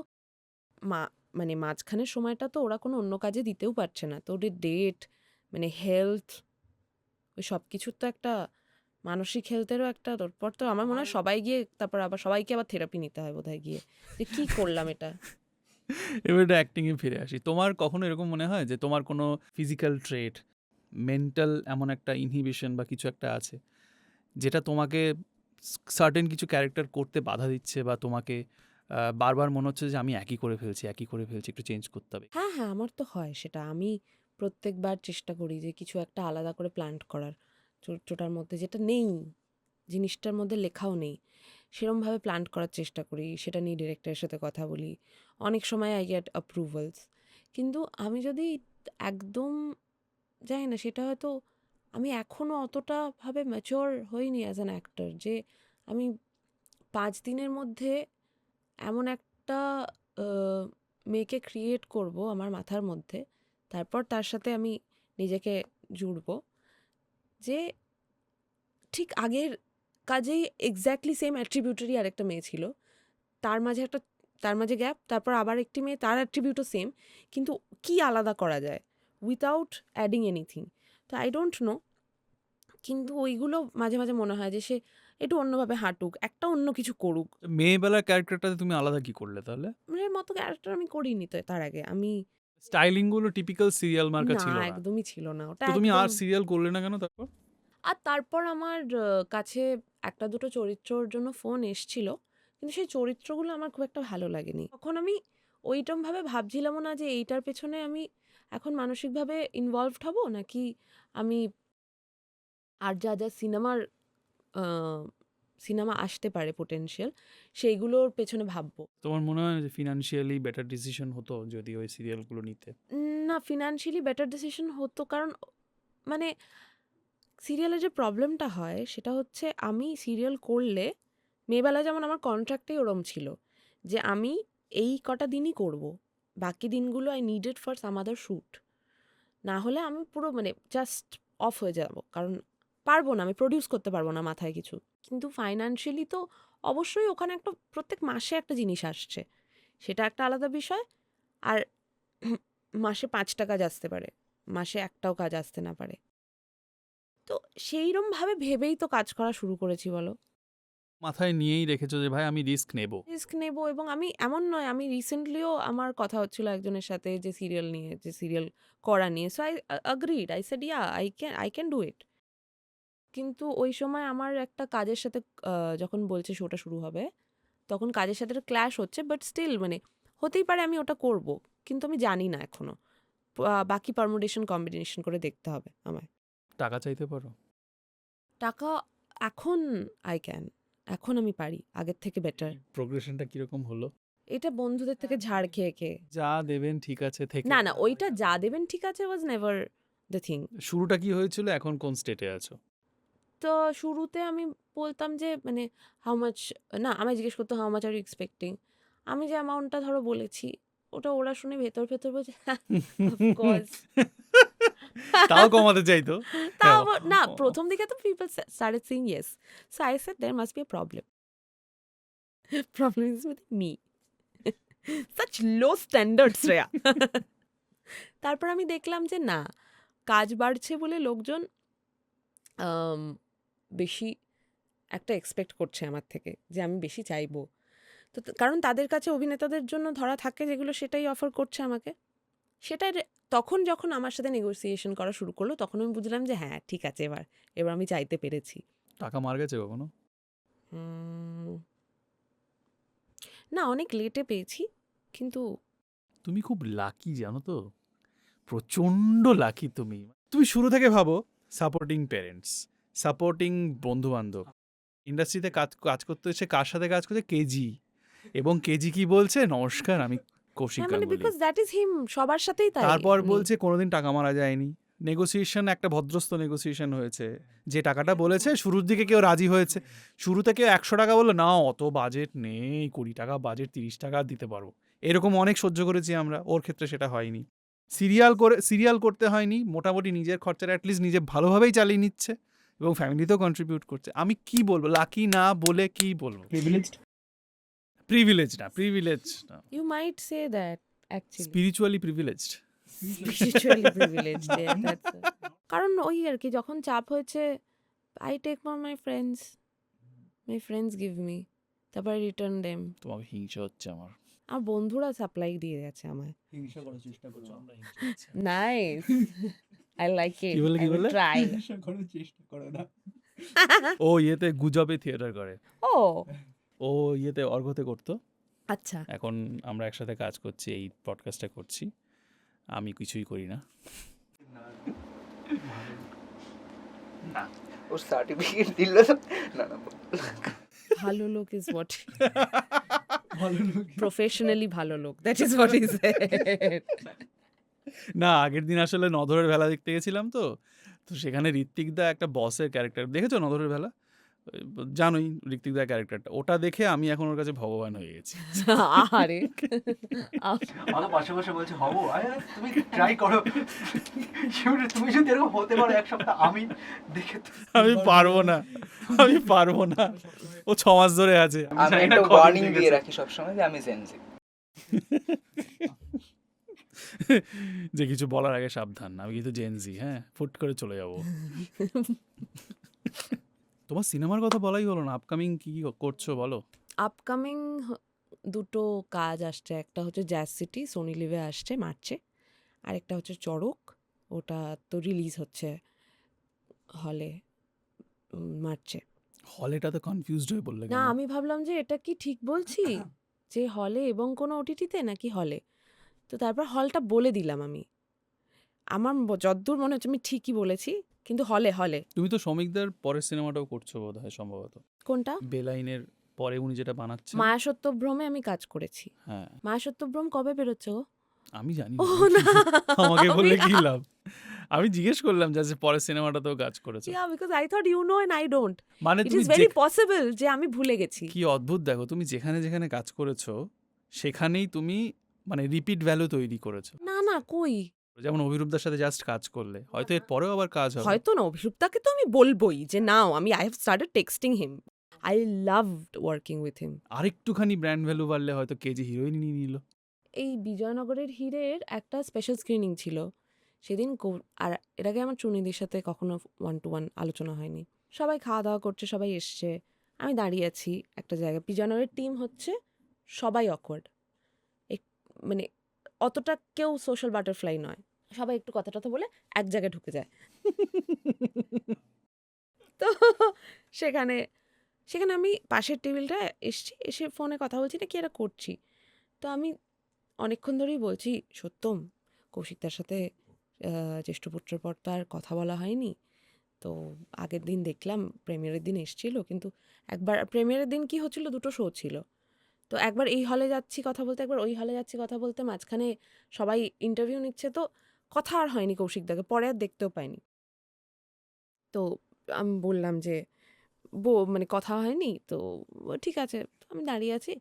মানে মাঝখানের সময়টা তো ওরা কোনো অন্য কাজে দিতেও পারছে না, তো ওদের ডেট মানে হেলথ ওই সব কিছুর তো একটা মানসিক হেলথেরও একটা তারপর তো আমার মনে হয় সবাই গিয়ে তারপর আবার সবাইকে আবার থেরাপি নিতে হয় বোধহয় গিয়ে, যে কি করলাম এটা। এবার এটা অ্যাক্টিংয়ে ফিরে আসি, তোমার কখনো এরকম মনে হয় যে তোমার কোনো ফিজিক্যাল ট্রেট, মেন্টাল এমন একটা ইনহিবিশন বা কিছু একটা আছে যেটা তোমাকে সার্টেন কিছু ক্যারেক্টার করতে বাধা দিচ্ছে, বা তোমাকে বারবার মনে হচ্ছে যে আমি একই করে ফেলছি একটু চেঞ্জ করতে হবে? হ্যাঁ হ্যাঁ আমার তো হয় সেটা, আমি প্রত্যেকবার চেষ্টা করি যে কিছু একটা আলাদা করে প্ল্যান করার চরিত্রটার মধ্যে যেটা নেই, জিনিসটার মধ্যে লেখাও নেই, সেরমভাবে প্ল্যান করার চেষ্টা করি, সেটা নিয়ে ডিরেক্টরের সাথে কথা বলি, অনেক সময় আই গেট অ্যাপ্রুভালস। কিন্তু আমি যদি একদম জানি না, সেটা হয়তো আমি এখনও অতটাভাবে ম্যাচিওর হইনি অ্যাজ অ্যান অ্যাক্টর যে আমি 5 দিনের মধ্যে এমন একটা মেয়েকে ক্রিয়েট করব আমার মাথার মধ্যে, তারপর তার সাথে আমি নিজেকে জুড়ব, যে ঠিক আগের কাজেই এক্স্যাক্টলি সেম অ্যাট্রিবিউটারই আরেকটা মেয়ে ছিল, তার মাঝে গ্যাপ, তারপর আবার একটি মেয়ে তার অ্যাট্রিবিউটও সেম, কিন্তু কি আলাদা করা যায় উইথাউট অ্যাডিং এনিথিং, তো আই ডোন্ট নো। কিন্তু ওইগুলো মাঝে মাঝে মনে হয় যে সে একটু অন্যভাবে হাঁটুক, একটা অন্য কিছু করুক। মেয়েবেলার ক্যারেক্টারটাতে তুমি আলাদা কি করলে তাহলে? মেয়ের মতো ক্যারেক্টার আমি করিনি তো তার আগে, আমি স্টাইলিং গুলো টিপিক্যাল সিরিয়াল মার্কা না ছিল না, একদমই ছিল না ওটা তো তুমি একদম। আর সিরিয়াল করলে না কেন তারপর? আর তারপর আমার কাছে একটা দুটো চরিত্রর জন্য ফোন এসছিল, কিন্তু সেই চরিত্রগুলো আমার খুব একটা ভালো লাগেনি, তখন আমি ওইরকমভাবে ভাবছিলামও না যে এইটার পেছনে আমি এখন মানসিকভাবে ইনভলভড হব নাকি আমি আর যা যা সিনেমা আসতে পারে পোটেনশিয়াল সেইগুলোর পেছনে ভাববো। তোমার মনে হয় যে ফিনান্সিয়ালি বেটার ডিসিশন হতো যদি ওই সিরিয়ালগুলো নিতে? না ফিনান্সিয়ালি বেটার ডিসিশন হতো, কারণ মানে সিরিয়ালের যে প্রবলেমটা হয় সেটা হচ্ছে আমি সিরিয়াল করলে মেয়েবেলায় যেমন আমার কন্ট্রাক্টেই ওরম ছিল যে আমি এই কটা দিনই করব, বাকি দিনগুলো I needed for some other shoot, না হলে আমি পুরো মানে জাস্ট অফ হয়ে যাব, কারণ পারবো না, আমি প্রডিউস করতে পারবো না মাথায় কিছু। কিন্তু ফাইন্যান্সিয়ালি তো অবশ্যই ওখানে একটা প্রত্যেক মাসে একটা জিনিস আসছে, সেটা একটা আলাদা বিষয়। আর মাসে 5টা কাজ আসতে পারে, মাসে একটাও কাজ আসতে না পারে, তো সেইরমভাবে ভেবেই তো কাজ করা শুরু করেছি বলো। মাথায় নিয়েই রেখেছো যে ভাই আমি রিস্ক নেব? রিস্ক নেব, এবং আমি এমন নয়, আমি রিসেন্টলিও আমার কথা হচ্ছিল একজনের সাথে যে সিরিয়াল করা নিয়ে, so I agreed, I said yeah I can do it. কিন্তু ওই সময় আমার একটা কাজের সাথে যখন বলছে শোটা শুরু হবে তখন কাজের সাথে ক্ল্যাশ হচ্ছে, বাট স্টিল মানে হতেই পারে আমি ওটা করব, কিন্তু আমি জানি না এখনো, বাকি পারমুটেশন কম্বিনেশন করে দেখতে হবে আমায়। টাকা চাইতে পারো? টাকা এখন আই ক্যান, এখন আমি পারি আগের থেকে বেটার। প্রোগ্রেশনটা কিরকম হলো? এটা বন্ধুদের থেকে ঝাড় খেয়ে খেয়ে। যা দেবেন ঠিক আছে থেকে? না না ওইটা যা দেবেন ঠিক আছে ওয়াজ নেভার দ্য থিং। শুরুটা কি হয়েছিল, এখন কোন স্টেটে আছো? তো শুরুতে আমি বলতাম যে মানে হাউ মাচ, না আমায় জিজ্ঞেস করতো how much are you expecting, আমি যে অ্যামাউন্টটা ধরো বলেছি ওটা ওরা শুনে ভেতর ভেতর বলছে অফকোর্স। তাও কমাতে চাইতো? তাও হ্যাঁ, আবার না, প্রথম দিকে তো people started saying yes, so I said there must be a problem, problem is with me, such low standards রেয়া। তারপর আমি দেখলাম যে না, কাজ বাড়ছে বলে লোকজন বেশি একটা এক্সপেক্ট করছে আমার থেকে, যে আমি বেশি চাইবো, তো কারণ তাদের কাছে অভিনেতাদের জন্য ধরা থাকে যেগুলো সেটাই অফার করছে আমাকে, সেটাই তখন যখন আমার সাথে নেগোসিয়েশন করা শুরু করলো তখন আমি বুঝলাম যে হ্যাঁ ঠিক আছে, এবার আমি চাইতে পেরেছি। টাকা মার গেছে কখনো? না অনেক লেটে পেয়েছি, কিন্তু তুমি খুব লাকি জানো তো, প্রচণ্ড লাকি তুমি। তুমি শুরু থেকে ভাবো সাপোর্টিং প্যারেন্টস, সাপোর্টিং বন্ধু বান্ধব, ইন্ডাস্ট্রিতে কাজ কাজ করতে এসে কার সাথে কাজ করছে, কেজি, এবং কেজি কি বলছে, নমস্কার আমি কৌশিক হ্যাঁ মানে গাঙ্গুলি। বিকজ দ্যাট ইজ হিম, সবার সাথেই তাই। তারপর উনি- বলছে কোনোদিন টাকা মারা যায়নি, নেগোসিয়েশন একটা ভদ্রস্থ নেগোসিয়েশন হয়েছে, যে টাকাটা বলেছে শুরুর দিকে কেউ রাজি হয়েছে, শুরুতে কেউ 100 টাকা বললো না অত বাজেট নেই, 20 টাকা বাজেট, 30 টাকা দিতে পারবো, এরকম অনেক সহ্য করেছি আমরা, ওর ক্ষেত্রে সেটা হয়নি। সিরিয়াল করতে হয়নি, মোটামুটি নিজের খরচাটা অ্যাটলিস্ট নিজে ভালোভাবেই চালিয়ে নিচ্ছে এবং ফ্যামিলিতেও কন্ট্রিবিউট করছে। আমি কি বলবো, লাকি না বলে কি বলবো? প্রিভিলেজ না, You might say that actually. Spiritually privileged. Spiritually privileged. Yeah, that's it. কারণ ওই আর কি, যখন চাপ হয়েছে I take from my friends give me, তারপর I return them. তোমাকে হিংসা হচ্ছে আমার। আর বন্ধুরা সাপ্লাই দিয়ে গেছে আমায়। হিংসা করার চেষ্টা করো, আমরা Nice. I like it. কি বলে, কি I will বলে? try. হিংসা করার চেষ্টা করো না। ও ইয়েতে গুজবে থিয়েটার করে, Oh, ও ইয়েতে অর্ঘতে করতো। আচ্ছা। এখন আমরা একসাথে কাজ করছি, এই পডকাস্টটা করছি, আমি কিছুই করি না। ও সার্টিফিকেট দিল না না ভালো লোক is what ভালো লোক professionally ভালো লোক, that is what he said. না, আগের দিন আসলে নধরের ভেলা দেখতে গেছিলাম, তো সেখানে ঋত্বিক দা একটা বসের ক্যারেক্টার, দেখেছো নধরের ভেলা? জানোই ঋত্বিক দা ক্যারেক্টারটা, ওটা দেখে আমি এখন ওর কাছে ভগবান হয়ে গেছি। আরে আমার পাশে পাশে বলছে হবো, আরে তুমি ট্রাই করো, তুমি যদি এরকম হতে পারো এক সপ্তাহ, আমি দেখে আমি পারবো না, ও 6 মাস ধরে আছে। আমি একটা ওয়ার্নিং দিয়ে রাখি সবসময় যে আমি জেনজি। যে কিছু বলার আগে সাবধান, আমি কিন্তু জেনজি, হ্যাঁ, ফুট করে চলে যাব। তোমার সিনেমার কথা বলাই হলো না, আপকামিং কি করছো বলো? আপকামিং দুটো কাজ আসছে, একটা হচ্ছে জ্যাজ সিটি, সোনি লিভে আসছে মার্চে, আর একটা হচ্ছে চড়ক, ওটা তো রিলিজ হচ্ছে হলে মার্চে। হলেটা তো কনফিউজড হয়ে বললে না, কেন? আমি ভাবলাম যে এটা কি ঠিক বলছি যে হলে এবং কোনো ওটিটিতে নাকি হলে, তো তারপর হলটা বলে দিলাম আমি। আমার যদ্দূর মনে হচ্ছে আমি ঠিকই বলেছি, কিন্তু হলে। তুমি তো সমীকদার পরের সিনেমাটাও করছো বোধহয়, সম্ভবত কোনটা? বেলাইনের পরে উনি যেটা বানাচ্ছেন। মায়াসত্যভ্রমে আমি কাজ করেছি। হ্যাঁ, মায়াসত্যভ্রম কবে বেরোচ্ছে গো? আমি জানি ও না, না, আমাকে বললে কি লাভ? আমি জিজ্ঞেস করলাম যে পরের সিনেমাটাতেও কাজ করেছো। Yeah, because I thought you know and I don't. মানে It তুমি is very possible যে আমি ভুলে গেছি। কি অদ্ভুত, দেখো তুমি যেখানে যেখানে কাজ করেছো সেখানেই তুমি মানে রিপিট ভ্যালু তৈরি করেছো। না কই, যেমন অভিরূপদার সাথে জাস্ট কাজ করলে, হয়তো এর পরেও আবার কাজ হবে। হয়তো না, অভিষুপ্তাকে তো আমি বলবোই যে নাও, আমি I have started texting him. I loved working with him. আরেকটুখানি ব্র্যান্ড ভ্যালু বাড়লে হয়তো কেজি হিরোইন নিয়ে নিল। এই বিজয়নগরের হীরের একটা স্পেশাল স্ক্রিনিং ছিল সেদিন, আর এর আগে আমার চুনিদির সাথে কখনো 1-to-1 আলোচনা হয়নি। সবাই খাওয়া দাওয়া করছে, সবাই এসছে, আমি দাঁড়িয়ে আছি একটা জায়গায়। বিজয়নগরের টিম হচ্ছে সবাই অকওয়ার্ড, মানে অতটা কেউ সোশ্যাল বাটারফ্লাই নয়, সবাই একটু কথা টথা বলে এক জায়গায় ঢুকে যায়। তো সেখানে আমি পাশের টেবিলটা এসে ফোনে কথা বলছি না কি এরা করছি, তো আমি অনেকক্ষণ ধরেই বলছি, সত্যম কৌশিকদার সাথে জ্যেষ্ঠপুত্রের পর তো আর কথা বলা হয়নি, তো আগের দিন দেখলাম প্রেমিয়ারের দিন এসছিল, কিন্তু একবার প্রেমিয়ারের দিন কি হচ্ছিল, দুটো শো ছিল, তো একবার এই হলে যাচ্ছি কথা বলতে, একবার ওই হলে যাচ্ছি কথা বলতে, মাঝখানে সবাই ইন্টারভিউ নিচ্ছে, তো কথা আর হয়নি কৌশিকদাকে, পরে আর দেখতেও পাইনি। তো আমি বললাম যে মানে কথা হয়নি, তো ঠিক আছে, আমি দাঁড়িয়ে আছি।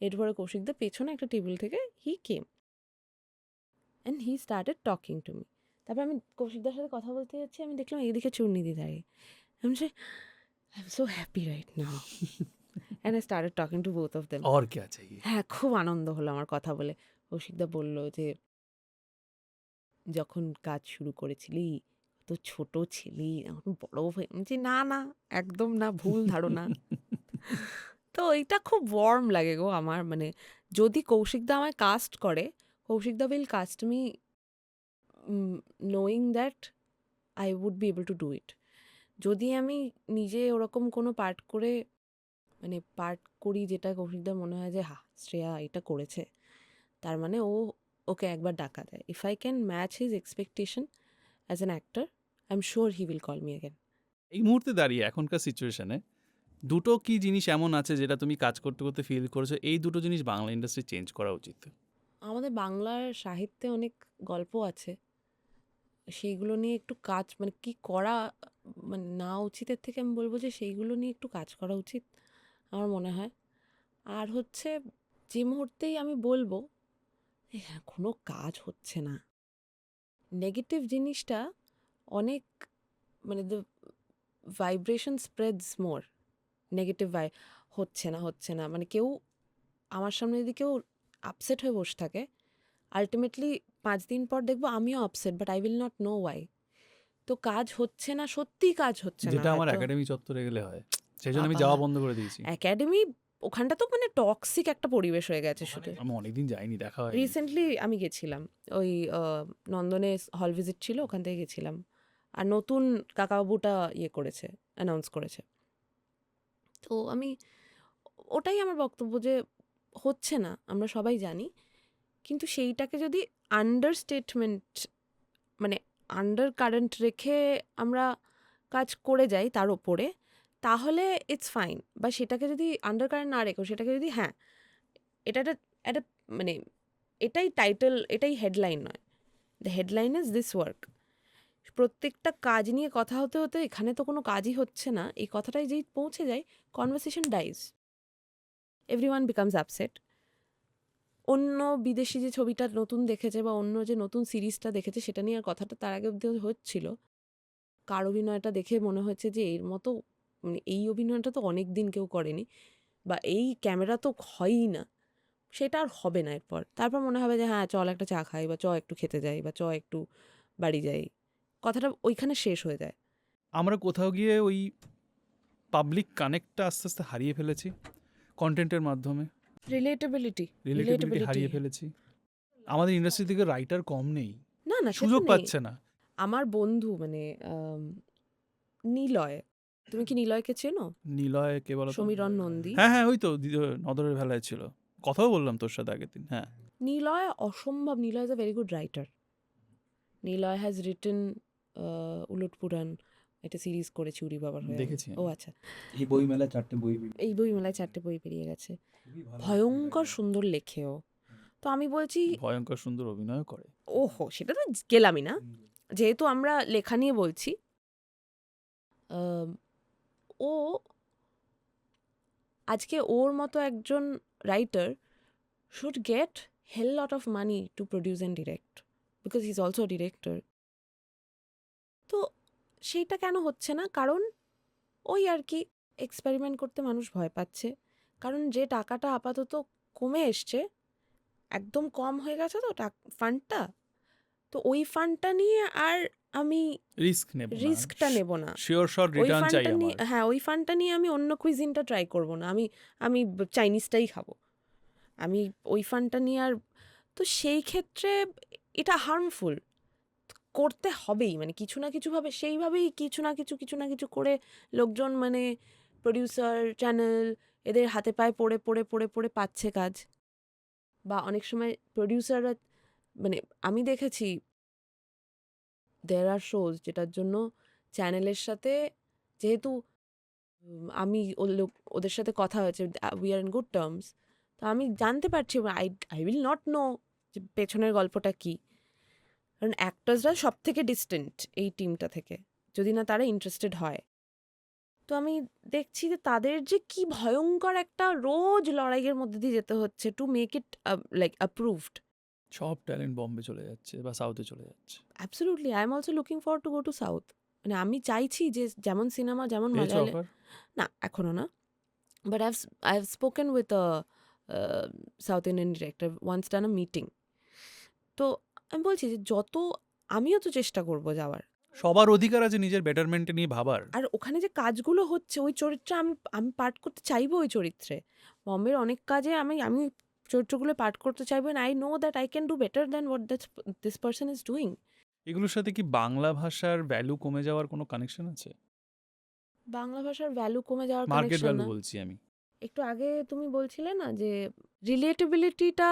এরপরে কৌশিকদা পেছনে একটা টেবিল থেকে he came and he started talking to me. তারপর আমি কৌশিকদার সাথে কথা বলতে যাচ্ছি, আমি দেখলাম এইদিকে চূর্ণিদি দাঁড়িয়ে। আমি say I am so happy right now and I started talking to both of them. और क्या चाहिए? হ্যাঁ, খুব আনন্দ হলো আমার কথা বলে। কৌশিকদা বলল যে যখন কাজ শুরু করেছিলি তো ছোট ছিলি, এখন বড় হয়ে, যে না একদম না, ভুল ধারণা। তো এইটা খুব ওয়ার্ম লাগে গো আমার, মানে যদি কৌশিকদা আমায় কাস্ট করে, কৌশিকদা will cast me knowing that I would be able to do it. যদি আমি নিজে ওরকম কোনো পার্ট করি যেটা কৌশিকদার মনে হয় যে শ্রেয়া এটা করেছে, তার মানে ওকে একবার ডাকা দেয়। If I can match his expectation as an actor, I am sure he will call me again. এই মুহূর্তে দাঁড়িয়ে এখনকার সিচুয়েশনে দুটো কি জিনিস এমন আছে যেটা তুমি কাজ করতে করতে ফিল করেছো এই দুটো জিনিস বাংলা ইন্ডাস্ট্রি চেঞ্জ করা উচিত? আমাদের বাংলার সাহিত্যে অনেক গল্প আছে, সেইগুলো নিয়ে একটু কাজ, মানে কি করা মানে না উচিতের থেকে আমি বলবো যে সেইগুলো নিয়ে একটু কাজ করা উচিত আমার মনে হয়। আর হচ্ছে যে মুহূর্তেই আমি বলবো কোনো কাজ হচ্ছে না, নেগেটিভ জিনিসটা অনেক মানে the vibration spreads more negative হচ্ছে না মানে কেউ আমার সামনে যদি কেউ আপসেট হয়ে বসে থাকে আলটিমেটলি 5 দিন পর দেখবো আমিও upset but I will not know Y. তো কাজ হচ্ছে না, সত্যিই কাজ হচ্ছে না। যেটা আমার একাডেমি চত্বরে গেলে হয়, সেই জন্য আমি বাবা। যাওয়া বন্ধ করে দিয়েছি। একাডেমি ওখানটা তো মানে টক্সিক একটা পরিবেশ হয়ে গেছে শুধু। আমি অনেকদিন যাইনি, দেখা হয়। রিসেন্টলি আমি গেছিলাম, ওই নন্দনে হল ভিজিট ছিল, ওখান থেকে গেছিলাম। আর নতুন কাকাবাবুটা করেছে, অ্যানাউন্স করেছে। তো আমি ওটাই আমার বক্তব্য যে হচ্ছে না, আমরা সবাই জানি, কিন্তু সেইটাকে যদি আন্ডারস্টেটমেন্ট মানে আন্ডার কারেন্ট রেখে আমরা কাজ করে যাই তার ওপরে, তাহলে ইটস ফাইন। বা সেটাকে যদি আন্ডার কারেন্ট না রেখো, সেটাকে যদি এটা একটা মানে এটাই টাইটেল, এটাই হেডলাইন নয়, the headline is this work. প্রত্যেকটা কাজ নিয়ে কথা হতে হতে এখানে তো কোনো কাজই হচ্ছে না, এই কথাটাই যেই পৌঁছে যায়, conversation dies, everyone becomes upset. অন্য বিদেশি যে ছবিটা নতুন দেখেছে বা অন্য যে নতুন সিরিজটা দেখেছে সেটা নিয়ে আর কথাটা তার আগে অব্দি হচ্ছিল, কার অভিনয়টা দেখে মনে হচ্ছে যে এর মতো মানে এই অভিনয়টা তো অনেক দিন কেউ করেনি, বা এই ক্যামেরা তো হয়ই না, সেটা আর হবে না এরপর। তারপর মনে হবে যে হ্যাঁ চল একটা চা খাই, বা চ একটু খেতে যাই, বা চ একটু বাড়ি যাই, কথাটা ওইখানে শেষ হয়ে যায়। আমরা কোথাও গিয়ে ওই পাবলিক কানেক্টটা আস্তে আস্তে হারিয়ে ফেলেছি কন্টেন্টের মাধ্যমে, রিলেটেবিলিটি রিলেটিভিটি হারিয়ে ফেলেছি। আমাদের ইন্ডাস্ট্রি থেকে রাইটার কম নেই, না না, সে তো সুযোগ নেই। পাচ্ছে না। আমার বন্ধু মানে নিলয়, তুমি কি নিলয়কে চেনো? নিলয় কে বলো তো? সমীরণ নন্দী। হ্যাঁ হ্যাঁ, ওই তো নদরের ভেলায় ছিল, কথাও বললাম তোর সাথে আগের দিন। হ্যাঁ, নিলয় অসম্ভব, Niloy is a very good writer. Niloy has written উলট পুরাণ, একটা সিরিজ করেছে উড়ি বাবার হয়ে। দেখেছি ও আমি। আচ্ছা, এই বই মেলায় 4টে বই বেরিয়েছে। এই বই মেলায় 4টে বই বেরিয়ে গেছে, খুবই ভালো। ভয়ঙ্কর সুন্দর লেখেও। তো আমি বলছি ভয়ঙ্কর সুন্দর অভিনয় করে। ওহো, সেটা তো গেলামই না, যেহেতু আমরা লেখা নিয়ে বলছি, ও আজকে ওর মতো একজন writer should get hell lot of money to produce and direct because he's also a director. তো সেইটা কেন হচ্ছে না? কারণ ওই আর কি এক্সপেরিমেন্ট করতে মানুষ ভয় পাচ্ছে, কারণ যে টাকাটা আপাতত কমে এসছে, একদম কম হয়ে গেছে তো ফান্ডটা, তো ওই ফান্ডটা নিয়ে আর আমি রিস্কটা নেব না। শিওর শট ওই রিটার্ন চাই ফান্ডটা নিয়ে, আমার। হ্যাঁ ওই ফান্ডটা নিয়ে আমি অন্য কুইজিনটা ট্রাই করব না, আমি চাইনিজটাই খাবো, আমি ওই ফান্ডটা নিয়ে আর। তো সেই ক্ষেত্রে এটা হার্মফুল, করতে হবেই মানে কিছু না কিছুভাবে, সেইভাবেই কিছু না কিছু করে লোকজন মানে প্রডিউসার, চ্যানেল, এদের হাতে পায়ে পড়ে পড়ে পড়ে পড়ে পাচ্ছে কাজ। বা অনেক সময় প্রডিউসাররা মানে আমি দেখেছি দেয়ার আর শোজ যেটার জন্য চ্যানেলের সাথে, যেহেতু আমি ওদের সাথে কথা হয়েছে, we are in good terms, তো আমি জানতে পারছি, আই উইল নট নো যে পেছনের গল্পটা কী, কারণ অ্যাক্টার্সরা সব থেকে ডিস্টেন্ট এই টিমটা থেকে, যদি না তারা ইন্টারেস্টেড হয়। তো আমি দেখছি যে তাদের যে কি ভয়ঙ্কর একটা রোজ লড়াইয়ের মধ্যে দিয়ে যেতে হচ্ছে to make it like approved. সব ট্যালেন্ট বম্বে চলে যাচ্ছে বা সাউথে চলে যাচ্ছে। Absolutely, I am also looking forward to go to south. মানে আমি চাইছি যে যেমন সিনেমা, যেমন পেয়েছো মালায়ালে, অফার? না এখনও না, but I have spoken with south Indian director, once done a meeting. তো আমি বলছি যে আমিও তো চেষ্টা করবো যাওয়ার, সবার অধিকার আছে নিজের বেটারমেন্ট নিয়ে ভাবার। আর ওখানে যে কাজগুলো হচ্ছে ওই চরিত্রে আমি পাঠ করতে চাইবো, ওই চরিত্রে বম্বের অনেক কাজে আমি চরিত্রগুলো পাঠ করতে চাইবো, and I know that I can do better than what this person is doing. এগুলোর সাথে কি বাংলা ভাষার ভ্যালু কমে যাওয়ার কোনো কানেকশন আছে? বাংলা ভাষার ভ্যালু কমে যাওয়ার মার্কেট কানেকশন ভ্যালু না। বলছি আমি। একটু আগে তুমি বলছিলে না যে রিলেটেবিলিটিটা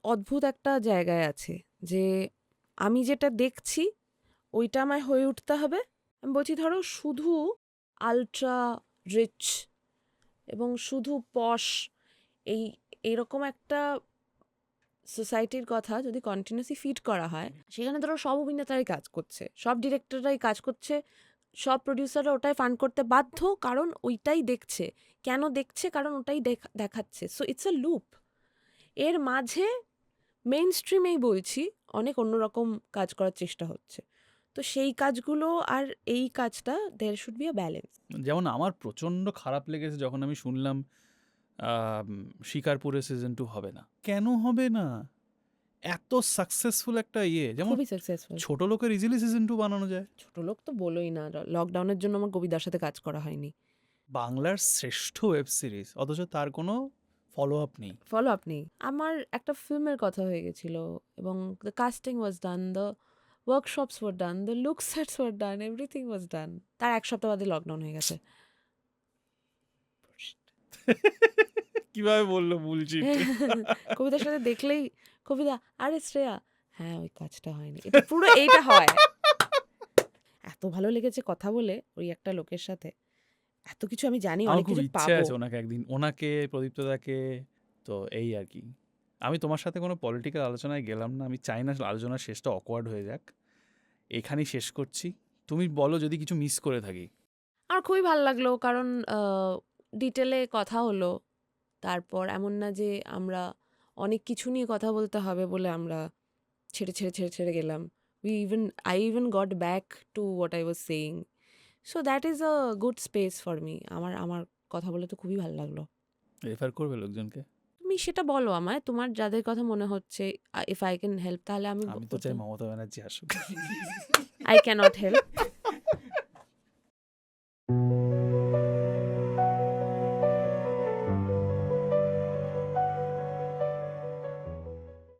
অদ্ভুত একটা জায়গায় আছে, যে আমি যেটা দেখছি ওইটা আমায় হয়ে উঠতে হবে। আমি বলছি ধরো শুধু আলট্রা রিচ এবং শুধু পশ এইরকম একটা সোসাইটির কথা যদি কন্টিনিউসলি ফিড করা হয়, সেখানে ধরো সব অভিনেতারাই কাজ করছে, সব ডিরেক্টররাই কাজ করছে, সব প্রডিউসাররা ওটাই ফান্ড করতে বাধ্য, কারণ ওইটাই দেখছে। কেন দেখছে? কারণ ওটাই দেখাচ্ছে। So it's a loop. এর মাঝে মেইন স্ট্রিমেই বলছি অনেক অন্যরকম কাজ করার চেষ্টা হচ্ছে। তো সেই কাজগুলো আর এই কাজটা there should be a balance. যেমন আমার প্রচণ্ড খারাপ লেগেছে যখন আমি শুনলাম শিকারপুরে সিজন 2 হবে না। কেন হবে না? এত সাকসেসফুল একটা যেমন খুবই সাকসেসফুল। ছোট লোকের ইজিলি সিজন 2 বানানো যায়। ছোট লোক তো বলোই না, লকডাউনের জন্য আমার কবিতার সাথে কাজ করা হয়নি। বাংলার শ্রেষ্ঠ ওয়েব সিরিজ, অথচ তার কোনো ফলো আপ নেই। ফলো আপ নেই। আমার একটা ফিল্মের কথা হয়ে গেছিল এবং the casting was done, the workshops were done, the look sets were done, everything was done. তার এক সপ্তাহ বাদে লকডাউন হয়ে গেছে। কিভাবে বললো বুলশিট? কবিতার সাথে দেখলেই কবিতা, আরে শ্রেয়া, হ্যাঁ ওই কাজটা হয়নি। এটা পুরো এইটা হয়। এত ভালো লেগেছে কথা বলে ওই একটা লোকের সাথে, এত কিছু আমি জানি, আমার অনেক খুব কিছু ইচ্ছে পাবো। আছে ওনাকে একদিন, ওনাকে, প্রদীপ্তদাকে। তো এই আর কি, আমি তোমার সাথে কোনো পলিটিক্যাল আলোচনায় গেলাম না। আমি চাই না আলোচনার শেষটা অকওয়ার্ড হয়ে যাক। এখানেই শেষ করছি। তুমি বলো যদি কিছু মিস করে থাকি। আমার খুবই ভালো লাগলো, কারণ ডিটেলে কথা হলো। তারপর এমন না যে আমরা অনেক কিছু নিয়ে কথা বলতে হবে বলে আমরা ছেড়ে গেলাম। I even got back to what I was saying. So that is a good space for me. আমার কথা বলে তো খুবই ভালো লাগলো। রেফার করবে লোকজনকে? তুমি সেটা বলো আমায়, তোমার যাদের কথা মনে হচ্ছে, ইফ আই ক্যান হেল্প তাহলে আমি আমি তো চাই মমতা ব্যানার্জি আসুক। I cannot help.